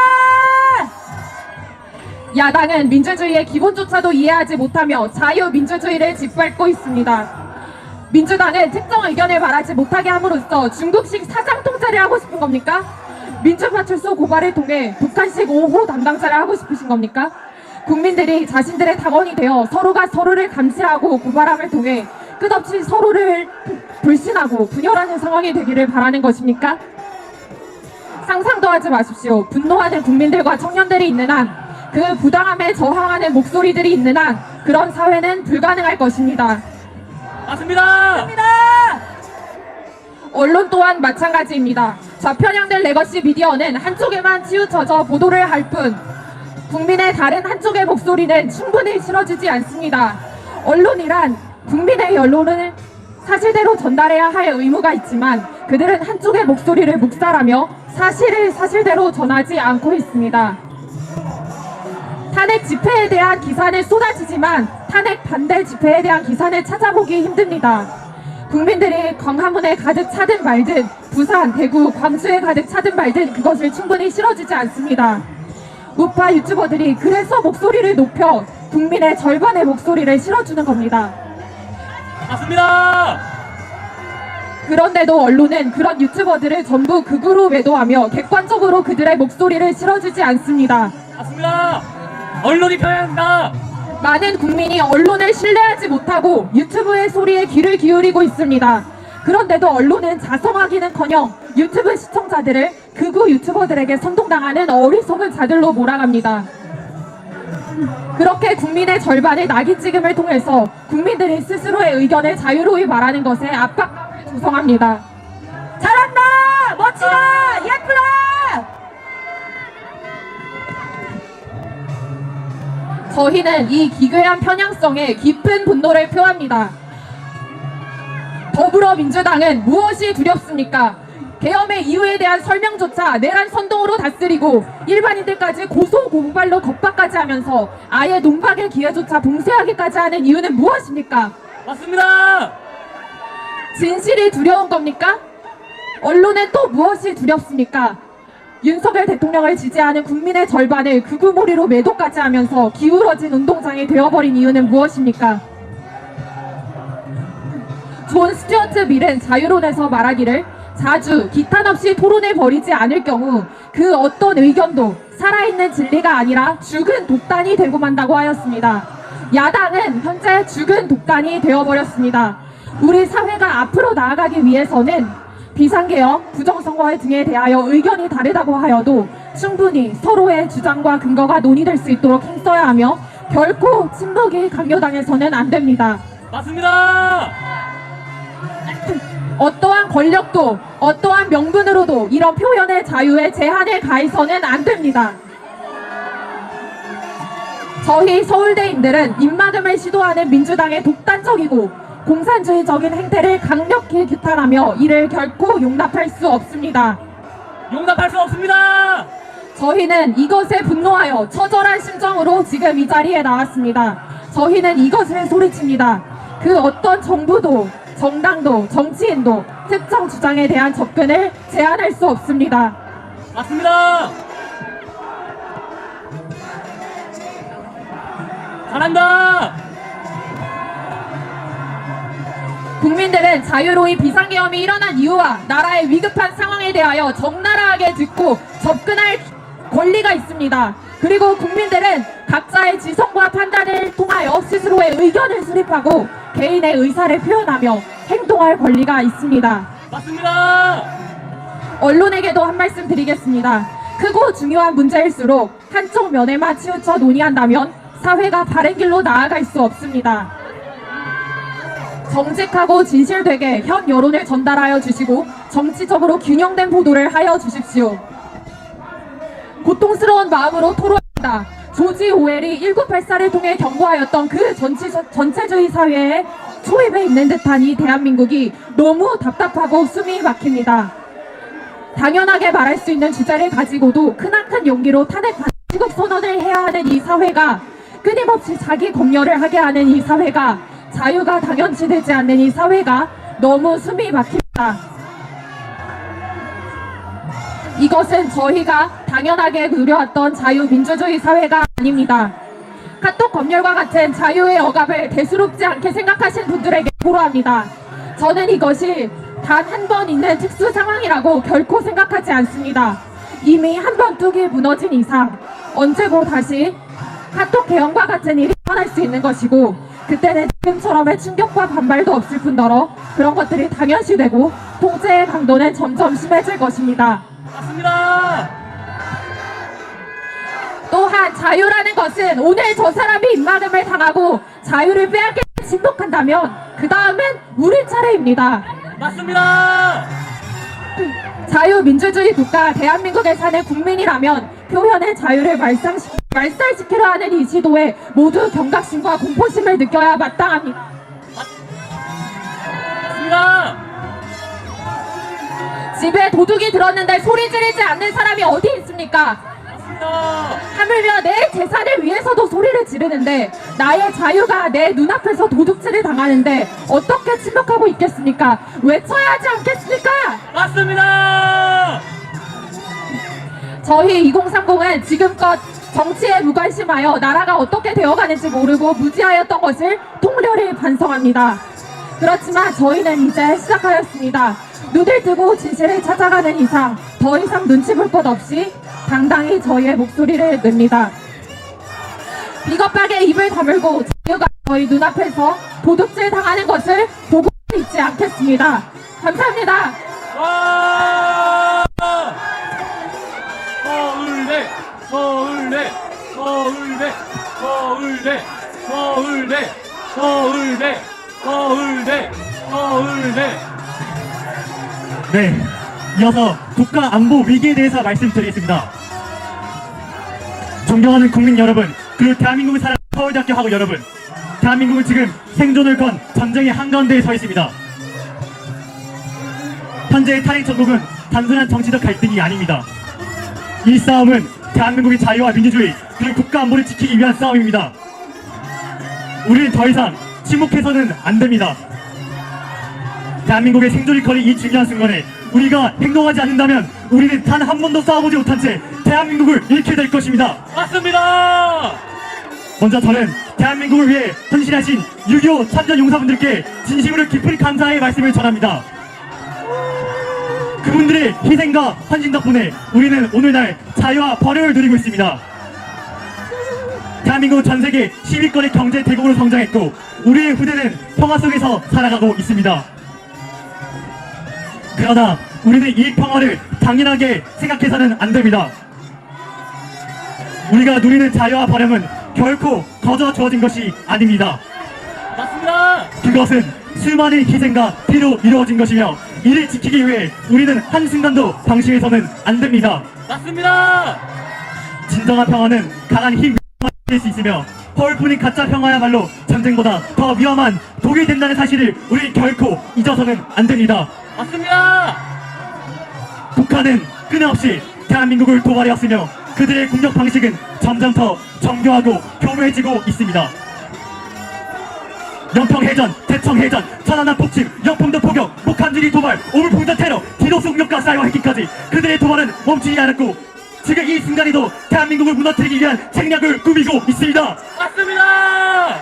야당은 민주주의의 기본조차도 이해하지 못하며 자유민주주의를 짓밟고 있습니다. 민주당은 특정 의견을 말하지 못하게 함으로써 중국식 사장 통제를 하고 싶은 겁니까? 민주파출소 고발을 통해 북한식 5호 담당자를 하고 싶으신 겁니까? 국민들이 자신들의 당원이 되어 서로가 서로를 감시하고 고발함을 통해 끝없이 서로를 불신하고 분열하는 상황이 되기를 바라는 것입니까? 상상도 하지 마십시오. 분노하는 국민들과 청년들이 있는 한, 그 부당함에 저항하는 목소리들이 있는 한 그런 사회는 불가능할 것입니다. 맞습니다. 언론 또한 마찬가지입니다. 좌편향된 레거시 미디어는 한쪽에만 치우쳐져 보도를 할 뿐 국민의 다른 한쪽의 목소리는 충분히 실어주지 않습니다. 언론이란 국민의 여론을 사실대로 전달해야 할 의무가 있지만 그들은 한쪽의 목소리를 묵살하며 사실을 사실대로 전하지 않고 있습니다. 탄핵 집회에 대한 기사는 쏟아지지만 탄핵 반대 집회에 대한 기사는 찾아보기 힘듭니다. 국민들이 광화문에 가득 차든 말든 부산, 대구, 광주에 가득 차든 말든 그것을 충분히 실어주지 않습니다. 우파 유튜버들이 그래서 목소리를 높여 국민의 절반의 목소리를 실어주는 겁니다. 맞습니다. 그런데도 언론은 그런 유튜버들을 전부 극으로 매도하며 객관적으로 그들의 목소리를 실어주지 않습니다. 맞습니다. 언론이 편향한다. 많은 국민이 언론을 신뢰하지 못하고 유튜브의 소리에 귀를 기울이고 있습니다. 그런데도 언론은 자성하기는커녕 유튜브 시청자들을 극우 유튜버들에게 선동당하는 어리석은 자들로 몰아갑니다. 그렇게 국민의 절반의 낙인찍음을 통해서 국민들이 스스로의 의견을 자유로이 말하는 것에 압박감을 조성합니다. 잘한다. 멋지다. 예쁘다. 저희는 이 기괴한 편향성에 깊은 분노를 표합니다. 더불어민주당은 무엇이 두렵습니까? 계엄의 이유에 대한 설명조차 내란 선동으로 다스리고 일반인들까지 고소 고발로 겁박까지 하면서 아예 논박의 기회조차 봉쇄하기까지 하는 이유는 무엇입니까? 맞습니다. 진실이 두려운 겁니까? 언론은 또 무엇이 두렵습니까? 윤석열 대통령을 지지하는 국민의 절반을 극우몰이로 매도까지 하면서 기울어진 운동장이 되어버린 이유는 무엇입니까? 존 스튜어트 밀은 자유론에서 말하기를 자주 기탄 없이 토론을 벌이지 않을 경우 그 어떤 의견도 살아있는 진리가 아니라 죽은 독단이 되고 만다고 하였습니다. 야당은 현재 죽은 독단이 되어버렸습니다. 우리 사회가 앞으로 나아가기 위해서는 비상계엄, 부정선거 등에 대하여 의견이 다르다고 하여도 충분히 서로의 주장과 근거가 논의될 수 있도록 힘써야 하며 결코 침묵이 강요당해서는 안 됩니다. 맞습니다. 어떠한 권력도 어떠한 명분으로도 이런 표현의 자유에 제한을 가해서는 안 됩니다. 저희 서울대인들은 입막음을 시도하는 민주당의 독단적이고 공산주의적인 행태를 강력히 규탄하며 이를 결코 용납할 수 없습니다. 용납할 수 없습니다. 저희는 이것에 분노하여 처절한 심정으로 지금 이 자리에 나왔습니다. 저희는 이것을 소리칩니다. 그 어떤 정부도 정당도 정치인도 특정 주장에 대한 접근을 제한할 수 없습니다. 맞습니다. 잘한다. 국민들은 자유로이 비상계엄이 일어난 이유와 나라의 위급한 상황에 대하여 적나라하게 듣고 접근할 권리가 있습니다. 그리고 국민들은 각자의 지성과 판단을 통하여 스스로의 의견을 수립하고 개인의 의사를 표현하며 행동할 권리가 있습니다. 맞습니다. 언론에게도 한 말씀 드리겠습니다. 크고 중요한 문제일수록 한쪽 면에만 치우쳐 논의한다면 사회가 바른 길로 나아갈 수 없습니다. 정직하고 진실되게 현 여론을 전달하여 주시고 정치적으로 균형된 보도를 하여 주십시오. 고통스러운 마음으로 토로합니다. 조지 오웰이 1984를 통해 경고하였던 그 전체주의 사회에 초입해 있는 듯한 이 대한민국이 너무 답답하고 숨이 막힙니다. 당연하게 말할 수 있는 주제를 가지고도 크나큰 용기로 탄핵 시국 선언을 해야 하는 이 사회가 끊임없이 자기 검열을 하게 하는 이 사회가 자유가 당연시 되지 않는 이 사회가 너무 숨이 막힙니다. 이것은 저희가 당연하게 누려왔던 자유민주주의 사회가 아닙니다. 카톡 검열과 같은 자유의 억압을 대수롭지 않게 생각하신 분들에게 호로합니다. 저는 이것이 단 한 번 있는 특수 상황이라고 결코 생각하지 않습니다. 이미 한 번 뚝이 무너진 이상 언제고 다시 카톡 개헌과 같은 일이 일어날 수 있는 것이고 그때는 지금처럼의 충격과 반발도 없을 뿐더러 그런 것들이 당연시되고 통제의 강도는 점점 심해질 것입니다. 맞습니다. 또한 자유라는 것은 오늘 저 사람이 입막음을 당하고 자유를 빼앗겨 진폭한다면 그 다음은 우리 차례입니다. 맞습니다. 자유민주주의 국가 대한민국에 사는 국민이라면 표현의 자유를 말살시키려 하는 이 시도에 모두 경각심과 공포심을 느껴야 마땅합니다. 맞습니다. 집에 도둑이 들었는데 소리 지르지 않는 사람이 어디 있습니까? 맞습니다. 하물며 내 재산을 위해서도 소리를 지르는데 나의 자유가 내 눈앞에서 도둑질을 당하는데 어떻게 침묵하고 있겠습니까? 외쳐야 하지 않겠습니까? 맞습니다. 저희 2030은 지금껏 정치에 무관심하여 나라가 어떻게 되어가는지 모르고 무지하였던 것을 통렬히 반성합니다. 그렇지만 저희는 이제 시작하였습니다. 눈을 뜨고 진실을 찾아가는 이상 더 이상 눈치 볼 것 없이 당당히 저희의 목소리를 냅니다. 비겁하게 입을 다물고 자유가 저희 눈앞에서 도둑질 당하는 것을 보고 있지 않겠습니다. 감사합니다. 와! 서울대, 서울대, 서울대, 서울대, 서울대, 서울대, 서울대, 서울대. 네, 이어서 국가 안보 위기에 대해서 말씀드리겠습니다. 존경하는 국민 여러분, 그리고 대한민국을 살아가는 서울대학교 학우 여러분, 대한민국은 지금 생존을 건 전쟁의 한가운데에 서 있습니다. 현재의 탄핵 정국은 단순한 정치적 갈등이 아닙니다. 이 싸움은 대한민국의 자유와 민주주의 그리고 국가 안보를 지키기 위한 싸움입니다. 우리는 더 이상 침묵해서는 안 됩니다. 대한민국의 생존이 걸린 이 중요한 순간에 우리가 행동하지 않는다면 우리는 단 한 번도 싸워보지 못한 채 대한민국을 잃게 될 것입니다. 맞습니다. 먼저 저는 대한민국을 위해 헌신하신 6.25 참전 용사분들께 진심으로 깊은 감사의 말씀을 전합니다. 그분들의 희생과 헌신 덕분에 우리는 오늘날 자유와 번영을 누리고 있습니다. 대한민국은 전세계 10위권의 경제 대국으로 성장했고 우리의 후대는 평화 속에서 살아가고 있습니다. 그러나 우리는 이 평화를 당연하게 생각해서는 안 됩니다. 우리가 누리는 자유와 번영은 결코 거저 주어진 것이 아닙니다. 맞습니다. 그것은 수많은 희생과 피로 이루어진 것이며 이를 지키기 위해 우리는 한순간도 방심해서는 안 됩니다. 맞습니다. 진정한 평화는 강한 힘을 낼 수 있으며 허울뿐인 가짜 평화야말로 전쟁보다 더 위험한 독이 된다는 사실을 우리 결코 잊어서는 안 됩니다. 맞습니다. 북한은 끊임없이 대한민국을 도발해왔으며 그들의 공격 방식은 점점 더 정교하고 교묘해지고 있습니다. 연평해전, 대청해전, 천안함 폭침, 영풍도 포격, 북한주의 도발, 오물풍전 테러, 디도스 공격과 사이버 해킹까지 그들의 도발은 멈추지 않았고 지금 이 순간에도 대한민국을 무너뜨리기 위한 책략을 꾸미고 있습니다. 맞습니다.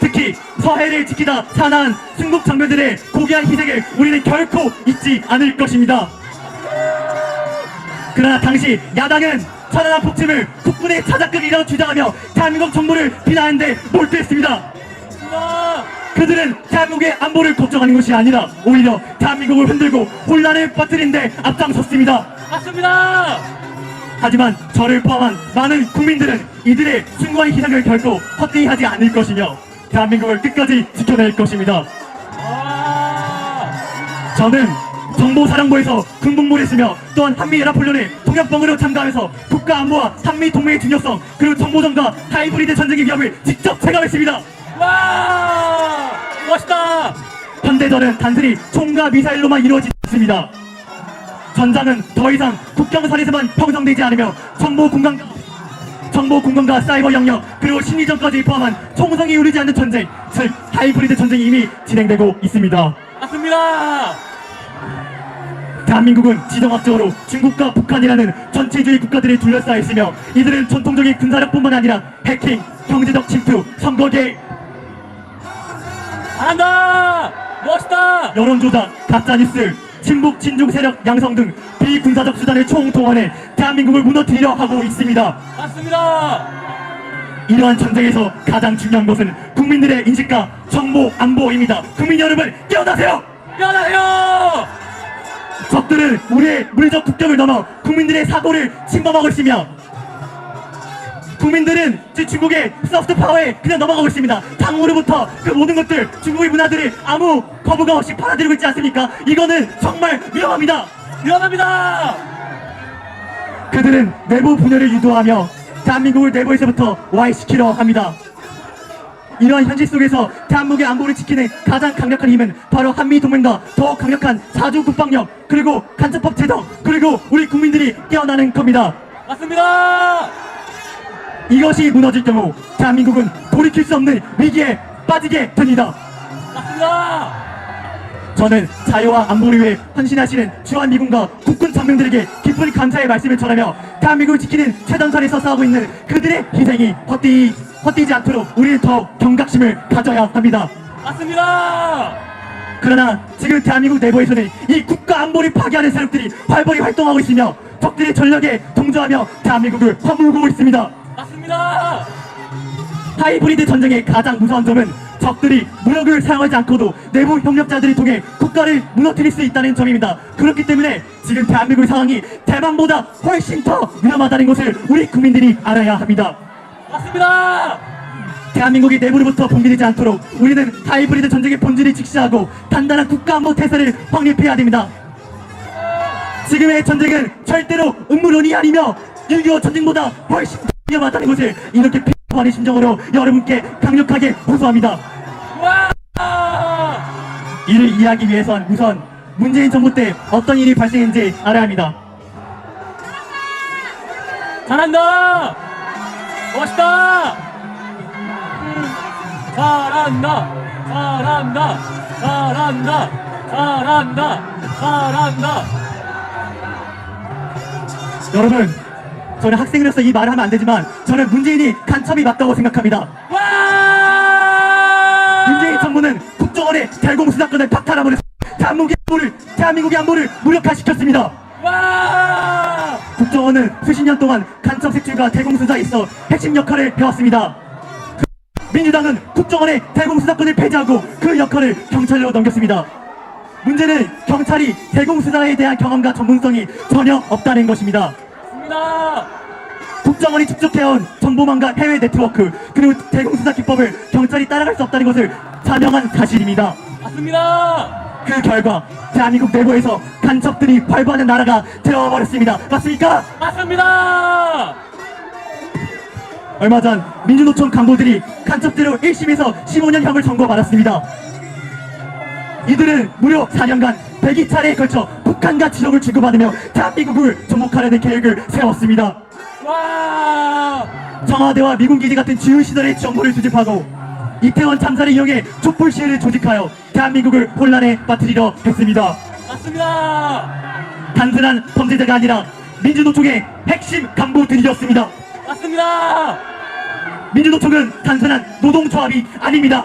특히 서해를 지키다 사나운 순국 장병들의 고귀한 희생을 우리는 결코 잊지 않을 것입니다. 그러나 당시 야당은 천안함 폭침을 국군의 자작극이라고 주장하며 대한민국 정부를 비난하는데 몰두했습니다. 그들은 대한민국의 안보를 걱정하는 것이 아니라 오히려 대한민국을 흔들고 혼란을 빠뜨리는데 앞장섰습니다. 맞습니다. 하지만 저를 포함한 많은 국민들은 이들의 숭고한 희생을 결코 헛되이 하지 않을 것이며 대한민국을 끝까지 지켜낼 것입니다. 저는 정보사령부에서 군복무를 했으며 또한 한미연합훈련에 통역병으로 참가하면서 국가안보와 한미동맹의 중요성 그리고 정보전과 하이브리드 전쟁의 위험을 직접 체감했습니다. 와, 멋있다. 현대전은 단순히 총과 미사일로만 이루어지지 않습니다. 전장은 더 이상 국경선에서만 형성되지 않으며 정보 공간과 사이버 영역 그리고 심리전까지 포함한 총성이 이루어지지 않는 전쟁, 즉 하이브리드 전쟁이 이미 진행되고 있습니다. 맞습니다. 대한민국은 지정학적으로 중국과 북한이라는 전체주의 국가들이 둘러싸여 있으며 이들은 전통적인 군사력뿐만 아니라 해킹, 경제적 침투, 선거 개입, 잘한다. 멋있다. 여론조작, 가짜뉴스, 친북, 친중 세력 양성 등 비군사적 수단을 총동원해 대한민국을 무너뜨리려 하고 있습니다. 맞습니다. 이러한 전쟁에서 가장 중요한 것은 국민들의 인식과 정보 안보입니다. 국민 여러분 깨어나세요! 깨어나세요. 적들은 우리의 물리적 국경을 넘어 국민들의 사고를 침범하고 있으며 국민들은 지금 중국의 소프트 파워에 그냥 넘어가고 있습니다. 당으로부터 그 모든 것들 중국의 문화들을 아무 거부감 없이 받아들이고 있지 않습니까? 이거는 정말 위험합니다. 위험합니다. 그들은 내부 분열을 유도하며 대한민국을 내부에서부터 와해시키려 합니다. 이러한 현실 속에서 대한민국의 안보를 지키는 가장 강력한 힘은 바로 한미동맹과 더욱 강력한 사주 국방력 그리고 간첩법 제정 그리고 우리 국민들이 깨어나는 겁니다. 맞습니다. 이것이 무너질 경우 대한민국은 돌이킬 수 없는 위기에 빠지게 됩니다. 맞습니다. 저는 자유와 안보를 위해 헌신하시는 주한미군과 국군 장병들에게 깊은 감사의 말씀을 전하며 대한민국을 지키는 최전선에서 싸우고 있는 그들의 희생이 헛되지 않도록 우리는 더욱 경각심을 가져야 합니다. 맞습니다. 그러나 지금 대한민국 내부에서는 이 국가 안보를 파괴하는 세력들이 활발히 활동하고 있으며 적들의 전력에 동조하며 대한민국을 허물고 있습니다. 맞습니다. 하이브리드 전쟁의 가장 무서운 점은 적들이 무력을 사용하지 않고도 내부 협력자들을 통해 국가를 무너뜨릴 수 있다는 점입니다. 그렇기 때문에 지금 대한민국 상황이 대만보다 훨씬 더 위험하다는 것을 우리 국민들이 알아야 합니다. 맞습니다. 대한민국이 내부로부터 붕괴되지 않도록 우리는 하이브리드 전쟁의 본질을 직시하고 단단한 국가안보 태세를 확립해야 됩니다. 지금의 전쟁은 절대로 음모론이 아니며 6.25 전쟁보다 훨씬 더 위험하다는 것을 이렇게 피부하는 심정으로 여러분께 강력하게 호소합니다. 와. 이를 이해하기 위해선 우선 문재인 정부 때 어떤 일이 발생했는지 알아야 합니다. 잘한다. 멋있다. 잘한다. 잘한다. 잘한다. 잘한다. 잘한다. 여러분, 저는 학생으로서 이 말을 하면 안 되지만 저는 문재인이 간첩이 맞다고 생각합니다. 와! 문재인 정부는 국정원의 대공수사권을 박탈하면서 대한민국의 안보를 무력화시켰습니다. 와! 국정원은 수십 년 동안 간첩 색출과 대공수사에 있어 핵심 역할을 해왔습니다. 민주당은 국정원의 대공수사권을 폐지하고 그 역할을 경찰로 넘겼습니다. 문제는 경찰이 대공수사에 대한 경험과 전문성이 전혀 없다는 것입니다. 맞습니다. 국정원이 축적해온 정보망과 해외 네트워크 그리고 대공수사 기법을 경찰이 따라갈 수 없다는 것을 자명한 사실입니다. 맞습니다. 그 결과 대한민국 내부에서 간첩들이 발부하는 나라가 되어버렸습니다. 맞습니까? 맞습니다. 얼마 전 민주노총 간부들이 간첩죄로 1심에서 15년형을 선고받았습니다. 이들은 무려 4년간 102차례에 걸쳐 북한과 지령을 주고받으며 대한민국을 정복하려는 계획을 세웠습니다. 와! 청와대와 미군기지 같은 주요 시설의 정보를 수집하고 이태원 참사를 이용해 촛불 시위를 조직하여 대한민국을 혼란에 빠뜨리려 했습니다. 맞습니다. 단순한 범죄자가 아니라 민주노총의 핵심 간부들이었습니다. 맞습니다. 민주노총은 단순한 노동조합이 아닙니다.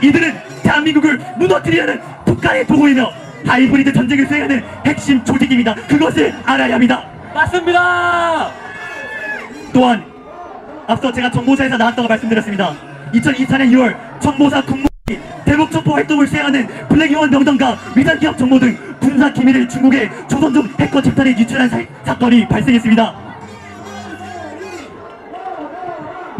이들은 대한민국을 무너뜨리려는 북한의 도구이며 하이브리드 전쟁을 수행하는 핵심 조직입니다. 그것을 알아야 합니다. 맞습니다. 또한 앞서 제가 정보사에서 나왔다고 말씀드렸습니다. 2024년 2월 정보사 군무원이 대북정보 활동을 수행하는 블랙요원 명단과 위장기업 정보 등 군사 기밀을 중국의 조선족 해커 집단에 유출한 사건이 발생했습니다.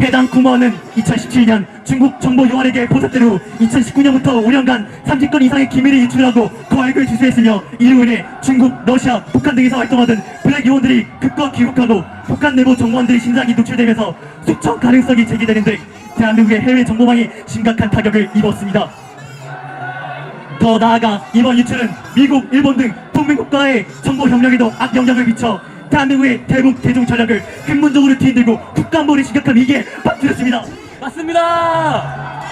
해당 군무원은 2017년 중국 정보요원에게 보석대로 2019년부터 5년간 30건 이상의 기밀을 유출하고 거액을 지수했으며 이로 인해 중국, 러시아, 북한 등에서 활동하던 블랙요원들이 극과 귀국하고 북한 내부 정보원들의 신상이 노출되면서 숙청 가능성이 제기되는 등 대한민국의 해외 정보망이 심각한 타격을 입었습니다. 더 나아가 이번 유출은 미국, 일본 등 동맹국가의 정보 협력에도 악영향을 미쳐 대한민국의 대북 대중 전략을 근본적으로 뒤흔들고 국가안보를 심각한 위기에 빠뜨렸습니다. 맞습니다.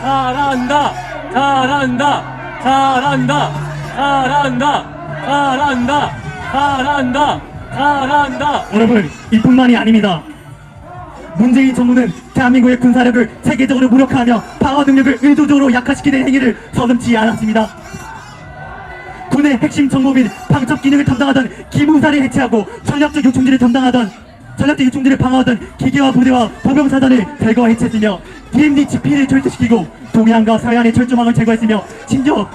잘한다. 잘한다. 잘한다. 잘한다. 잘한다. 잘한다. 잘한다. 여러분, 이뿐만이 아닙니다. 문재인 정부는 대한민국의 군사력을 세계적으로 무력화하며 방어 능력을 의도적으로 약화시키는 행위를 서슴지 않았습니다. 군의 핵심 정보 및 방첩 기능을 담당하던 기무사를 해체하고 전략적 요충지를 방어하던 기계와 부대와 보병사단을 대거 해체했으며 DMZ GP를 철수시키고 동해안과 서해안의 철조망을 제거했으며 심지어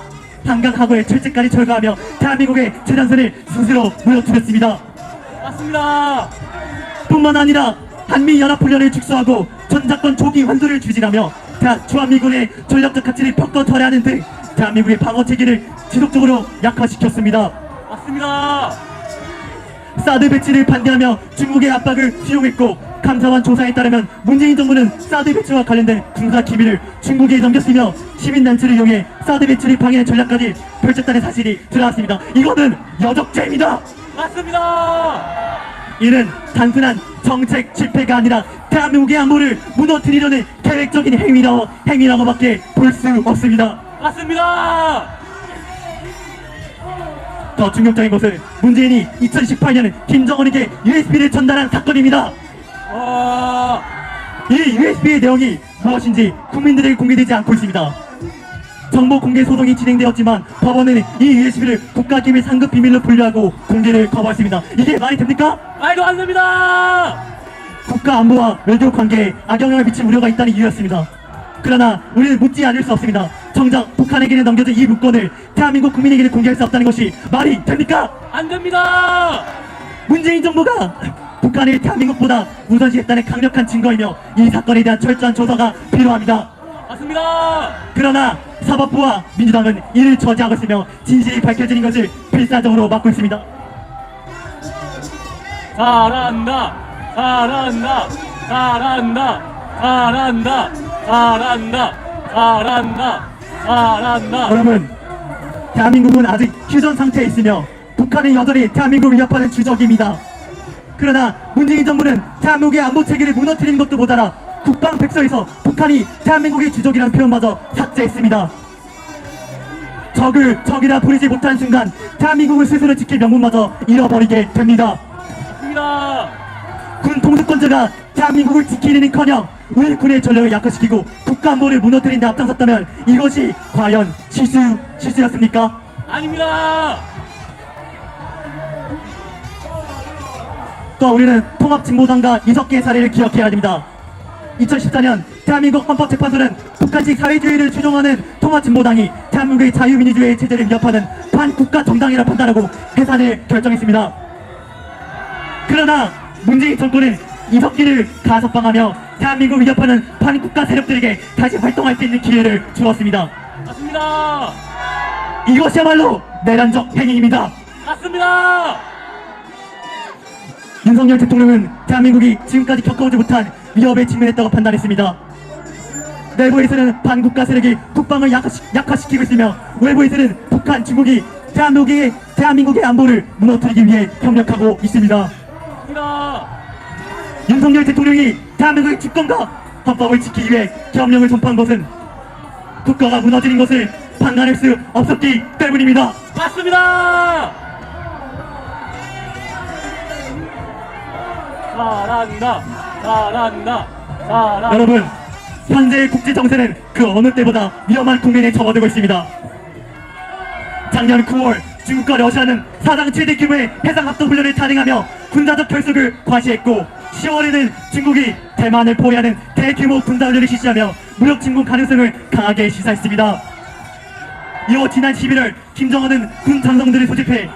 한강하고의 철제까지 철거하며 대한민국의 재단선을 스스로 무너뜨렸습니다. 맞습니다. 뿐만 아니라 한미연합훈련을 축소하고 전작권 조기 환수를 추진하며 주한미군의 전략적 가치를 벽도 철회하는 등 대한민국의 방어체계를 지속적으로 약화시켰습니다. 맞습니다. 사드 배치를 반대하며 중국의 압박을 수용했고 감사원 조사에 따르면 문재인 정부는 사드 배치와 관련된 군사 기밀을 중국에 넘겼으며 시민단체를 이용해 사드 배치를 방해하는 전략까지 펼쳤다는 사실이 드러났습니다. 이거는 여적죄입니다. 맞습니다. 이는 단순한 정책 실패가 아니라 대한민국의 안보를 무너뜨리려는 계획적인 행위라고밖에 볼 수 없습니다. 맞습니다. 더 충격적인 것은 문재인이 2018년 김정은에게 USB를 전달한 사건입니다. 와! 이 USB의 내용이 무엇인지 국민들에게 공개되지 않고 있습니다. 정보 공개 소송이 진행되었지만 법원은 이 USB를 국가기밀 상급 비밀로 분류하고 공개를 거부했습니다. 이게 말이 됩니까? 말도 안 됩니다. 국가 안보와 외교 관계에 악영향을 미칠 우려가 있다는 이유였습니다. 그러나 우리는 묻지 않을 수 없습니다. 정작 북한에게는 넘겨진 이 문건을 대한민국 국민에게는 공개할 수 없다는 것이 말이 됩니까? 안 됩니다. 문재인 정부가 북한을 대한민국보다 우선시했다는 강력한 증거이며 이 사건에 대한 철저한 조사가 필요합니다. 맞습니다. 그러나 사법부와 민주당은 이를 저지하고 있으며 진실이 밝혀지는 것을 필사적으로 막고 있습니다. 잘한다. 잘한다. 잘한다. 잘한다. 잘한다. 잘한다. 잘한다. 여러분, 대한민국은 아직 휴전 상태에 있으며 북한은 여전히 대한민국을 위협하는 주적입니다. 그러나 문재인 정부는 대한민국의 안보 체계를 무너뜨리는 것도 모자라 국방 백서에서 북한이 대한민국의 주적이라는 표현마저 삭제했습니다. 적이라 부리지 못하는 순간 대한민국을 스스로 지킬 명분마저 잃어버리게 됩니다. 맞습니다. 군 통수권자가 대한민국을 지키기는커녕 우리 군의 전력을 약화시키고 국가안보를 무너뜨리는 데 앞장섰다면 이것이 과연 실수였습니까? 아닙니다. 또 우리는 통합진보당과 이석기의 사례를 기억해야 됩니다. 2014년 대한민국 헌법재판소는 북한식 사회주의를 추종하는 통합진보당이 대한민국의 자유민주주의 체제를 위협하는 반국가 정당이라 판단하고 해산을 결정했습니다. 그러나 문재인 정권은 이석기를 가석방하며 대한민국을 위협하는 반국가 세력들에게 다시 활동할 수 있는 기회를 주었습니다. 맞습니다. 이것이야말로 내란적 행위입니다. 맞습니다. 윤석열 대통령은 대한민국이 지금까지 겪어오지 못한 위협에 직면했다고 판단했습니다. 내부에서는 반국가 세력이 국방을 약화시키고 있으며 외부에서는 북한, 중국이 대한민국의 안보를 무너뜨리기 위해 협력하고 있습니다. 맞습니다. 윤석열 대통령이 대한민국의 주권과 헌법을 지키기 위해 계엄령을 선포한 것은 국가가 무너지는 것을 방관할 수 없었기 때문입니다. 맞습니다. 잘한다. 잘한다. 잘한다. 여러분, 현재의 국제 정세는 그 어느 때보다 위험한 국면에 접어들고 있습니다. 작년 9월 중국과 러시아는 사상 최대 규모의 해상합동훈련을 단행하며 군사적 결속을 과시했고 10월에는 중국이 대만을 포위하는 대규모 군사훈련을 실시하며 무력 침공 가능성을 강하게 시사했습니다. 이어 지난 11월 김정은은 군 장성들을 소집해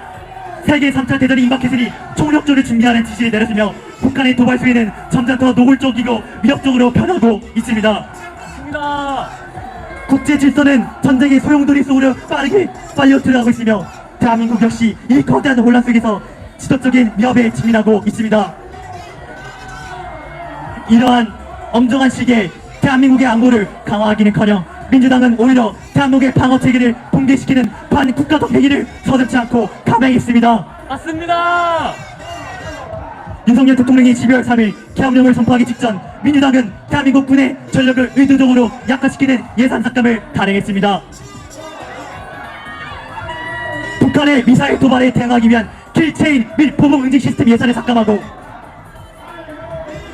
세계 3차 대전이 임박했으니 총력전을 준비하는 지시를 내렸으며 북한의 도발 수위는 점점 더 노골적이고 위협적으로 변하고 있습니다. 맞습니다. 국제 질서는 전쟁의 소용돌이 속으로 빨리 들어가고 있으며 대한민국 역시 이 거대한 혼란 속에서 지도적인 위협에 직면하고 있습니다. 이러한 엄중한 시기에 대한민국의 안보를 강화하기는커녕 민주당은 오히려 대한민국의 방어 체계를 붕괴시키는 반국가적 행위를 서슴지 않고 감행했습니다. 맞습니다. 윤석열 대통령이 12월 3일 계엄령을 선포하기 직전 민주당은 대한민국 군의 전력을 의도적으로 약화시키는 예산 삭감을 단행했습니다. 북한의 미사일 도발에 대응하기 위한 킬체인 및 보복 응징 시스템 예산을 삭감하고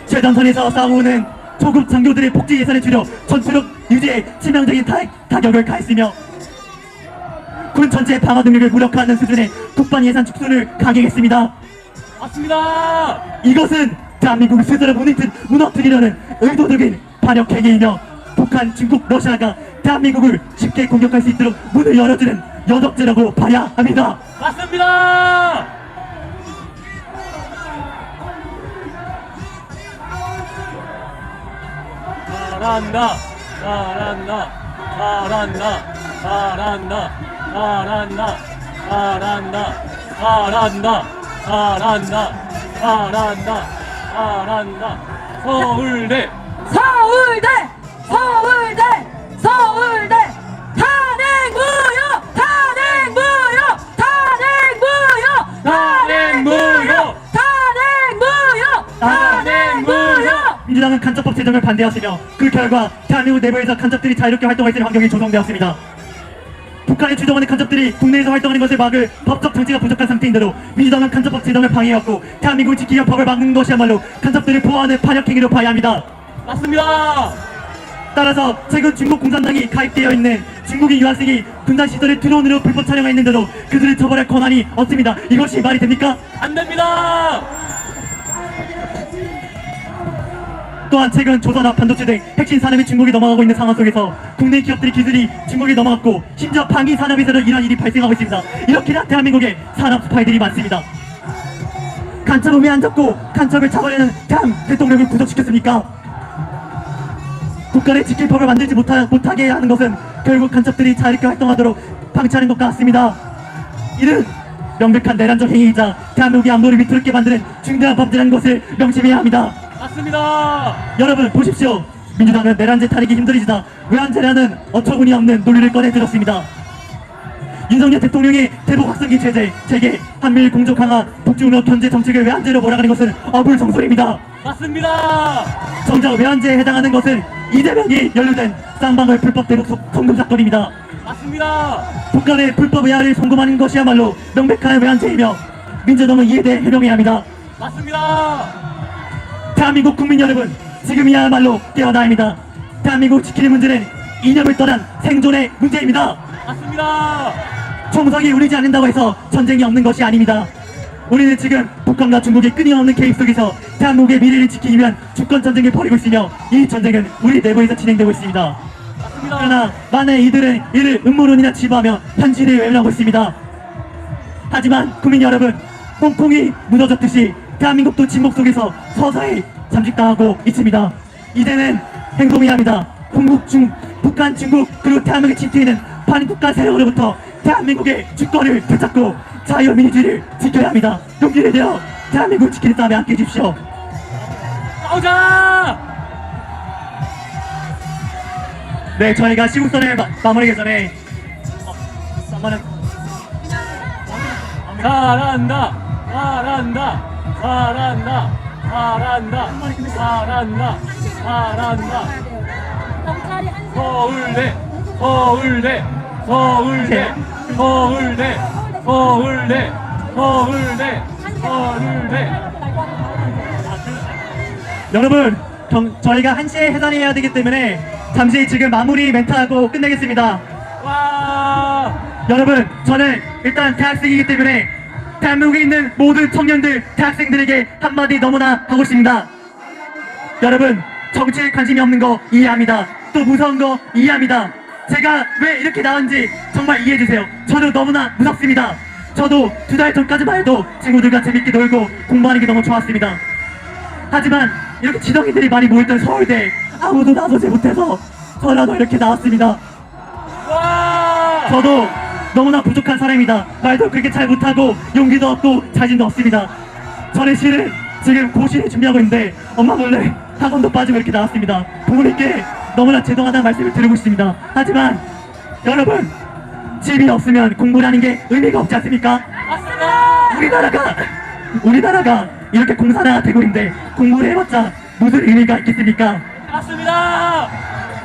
최전선에서 싸우는 조급 장교들의 복지 예산을 줄여 전투력 유지에 치명적인 타격을 가했으며 군 전체 방어 능력을 무력화하는 수준의 국방 예산 축소를 강행했습니다. 맞습니다. 이것은 대한민국을 스스로 무너뜨리려는 의도적인 반역 행위이며 북한, 중국, 러시아가 대한민국을 쉽게 공격할 수 있도록 문을 열어주는 여적죄라고 봐야 합니다. 맞습니다. 잘한다. 잘한다. 잘한다. 잘한다. 잘한다. 잘한다. 잘한다. 잘한다. 잘한다. 잘한다. 서울대. 서울대! 서울대! 서울대! 탄핵무효! 탄핵무효! 탄핵무효! 탄핵무효! 탄핵무효! 민주당은 간첩법 제정을 반대하시며 그 결과 대한민국 내부에서 간첩들이 자유롭게 활동할 수 있는 환경이 조성되었습니다. 북한에 추종하는 간첩들이 국내에서 활동하는 것을 막을 법적 장치가 부족한 상태인데도 민주당은 간첩법 제정을 방해해왔고 대한민국을 지키기 위한 법을 막는 것이야말로 간첩들을 보호하는 반역행위로 봐야 합니다. 맞습니다. 따라서 최근 중국 공산당이 가입되어 있는 중국인 유학생이 군산 시설에 드론으로 불법 촬영했는데도 그들을 처벌할 권한이 없습니다. 이것이 말이 됩니까? 안 됩니다. 또한 최근 조선화 반도체 등 핵심 산업이 중국에 넘어가고 있는 상황 속에서 국내 기업들의 기술이 중국에 넘어갔고 심지어 방위 산업에서도 이런 일이 발생하고 있습니다. 이렇게나 대한민국에 산업 스파이들이 많습니다. 간첩은 왜 안 잡고 간첩을 잡아내는 대한 대통령을 구속시켰습니까? 국가를 지킬 법을 만들지 못하게 하는 것은 결국 간첩들이 자유롭게 활동하도록 방치하는 것 같습니다. 이는 명백한 내란적 행위이자 대한민국의 안보를 위태롭게 만드는 중대한 범죄라는 것을 명심해야 합니다. 맞습니다. 여러분 보십시오. 민주당은 내란제 탈익이 힘들어지다 외환제라는 어처구니 없는 논리를 꺼내들었습니다. 윤석열 대통령이 대북 확성기 제재, 재개, 한미일 공조 강화, 북중로 견제 정책을 외환제로 몰아가는 것은 어불성설입니다. 맞습니다. 정작 외환제에 해당하는 것은 이재명이 연루된 쌍방울 불법 대북 송금 사건입니다. 맞습니다. 북한의 불법 외화를 송금하는 것이야말로 명백한 외환제이며 민주당은 이에 대해 해명해야 합니다. 맞습니다. 대한민국 국민 여러분, 지금이야말로 깨어나야 합니다. 대한민국 지키는 문제는 이념을 떠난 생존의 문제입니다. 맞습니다. 총성이 울리지 않는다고 해서 전쟁이 없는 것이 아닙니다. 우리는 지금 북한과 중국의 끊임없는 개입 속에서 대한민국의 미래를 지키기 위한 주권 전쟁을 벌이고 있으며 이 전쟁은 우리 내부에서 진행되고 있습니다. 그러나 많은 이들은 이를 음모론이나 치부하며 현실을 외면하고 있습니다. 하지만 국민 여러분, 홍콩이 무너졌듯이 대한민국도 침묵 속에서 서서히 잠식당하고 있습니다. 이제는 행동해야 합니다. 북한, 중국, 그리고 대한민국에 침투하는 반북한 세력으로부터 대한민국의 주권을 되찾고 자유민주주의를 지켜야 합니다. 용기를 내어 대한민국 지키는 싸움에 함께해 주십시오. 싸우자. 네, 저희가 시국선을 마무리하기 전에 한번은 잘한다. 잘한다. 잘한다. 잘한다. 잘한다. 잘한다. 서울대. 서울대. 서울대. 서울대. 서울대. 서울대. 서울대. 여러분, 저희가 1시에 해산해야 되기 때문에 잠시 지금 마무리 멘트하고 끝내겠습니다. 와. 여러분, 저는 일단 대학생이기 때문에 대한민국에 있는 모든 청년들, 대학생들에게 한마디 너무나 하고 싶습니다. 여러분, 정치에 관심이 없는 거 이해합니다. 또 무서운 거 이해합니다. 제가 왜 이렇게 나온지 정말 이해해주세요. 저도 너무나 무섭습니다. 저도 2달 전까지만 해도 친구들과 재밌게 놀고 공부하는 게 너무 좋았습니다. 하지만 이렇게 지덩이들이 많이 모였던 서울대 아무도 나서지 못해서 저라도 이렇게 나왔습니다. 와. 저도 너무나 부족한 사람입니다. 말도 그렇게 잘 못하고 용기도 없고 자신도 없습니다. 저는 실은 지금 고시를 준비하고 있는데 엄마 몰래 학원도 빠지고 이렇게 나왔습니다. 부모님께 너무나 죄송하다는 말씀을 드리고 싶습니다. 하지만 여러분, 집이 없으면 공부라는 게 의미가 없지 않습니까? 맞습니다. 우리나라가 이렇게 공사가 되고 있는데 공부를 해봤자 무슨 의미가 있겠습니까? 맞습니다.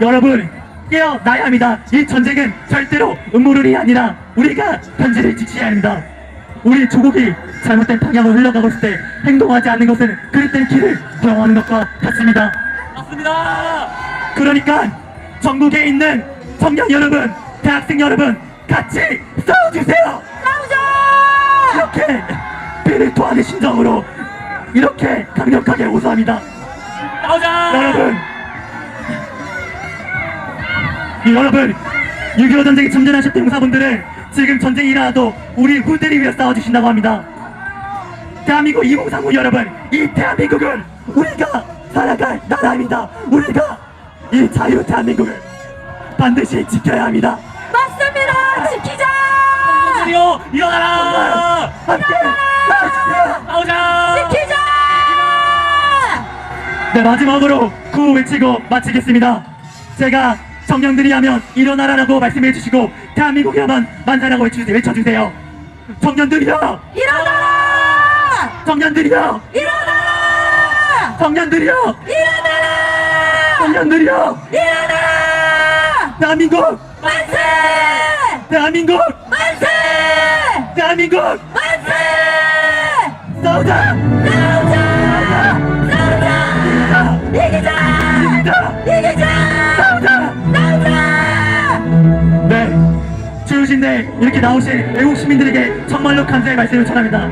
여러분, 깨어나야 합니다. 이 전쟁은 절대로 음모론이 아니라 우리가 현실을 지켜야 합니다. 우리 조국이 잘못된 방향으로 흘러가고 있을 때 행동하지 않는 것은 그릇된 길을 걸어가는 것과 같습니다. 맞습니다. 그러니까 전국에 있는 청년 여러분, 대학생 여러분, 같이 싸워주세요. 싸우자. 이렇게 피를 토하는 심정으로 이렇게 강력하게 호소합니다. 싸우자. 여러분, 6.25 전쟁에 참전하셨던 용사분들은 지금 전쟁이 일어나도 우리 후대를 위해 싸워주신다고 합니다. 대한민국 2039 여러분, 이 대한민국은 우리가 살아갈 나라입니다. 우리가 이 자유 대한민국을 반드시 지켜야 합니다. 맞습니다. 지키자. 청년들이여 일어나라. 함께 싸워주세요. 싸우자. 지키자. 네, 마지막으로 구호 외치고 마치겠습니다. 제가 청년들이 하면 일어나라라고 말씀해 주시고 대한민국이 하면 만세라고 외쳐주세요. 청년들이여 일어나라. 청년들이여 일어나라. 청년들이여 일어나라. 청년들이여 일어나라. 대한민국 만세. 대한민국 만세. 대한민국 만세. 싸우자 싸우자. 싸우자. 이기자. 이기자. 싸우자. 싸우자. 네, 추우신데 이렇게 나오신 외국 시민들에게 정말로 감사의 말씀을 전합니다.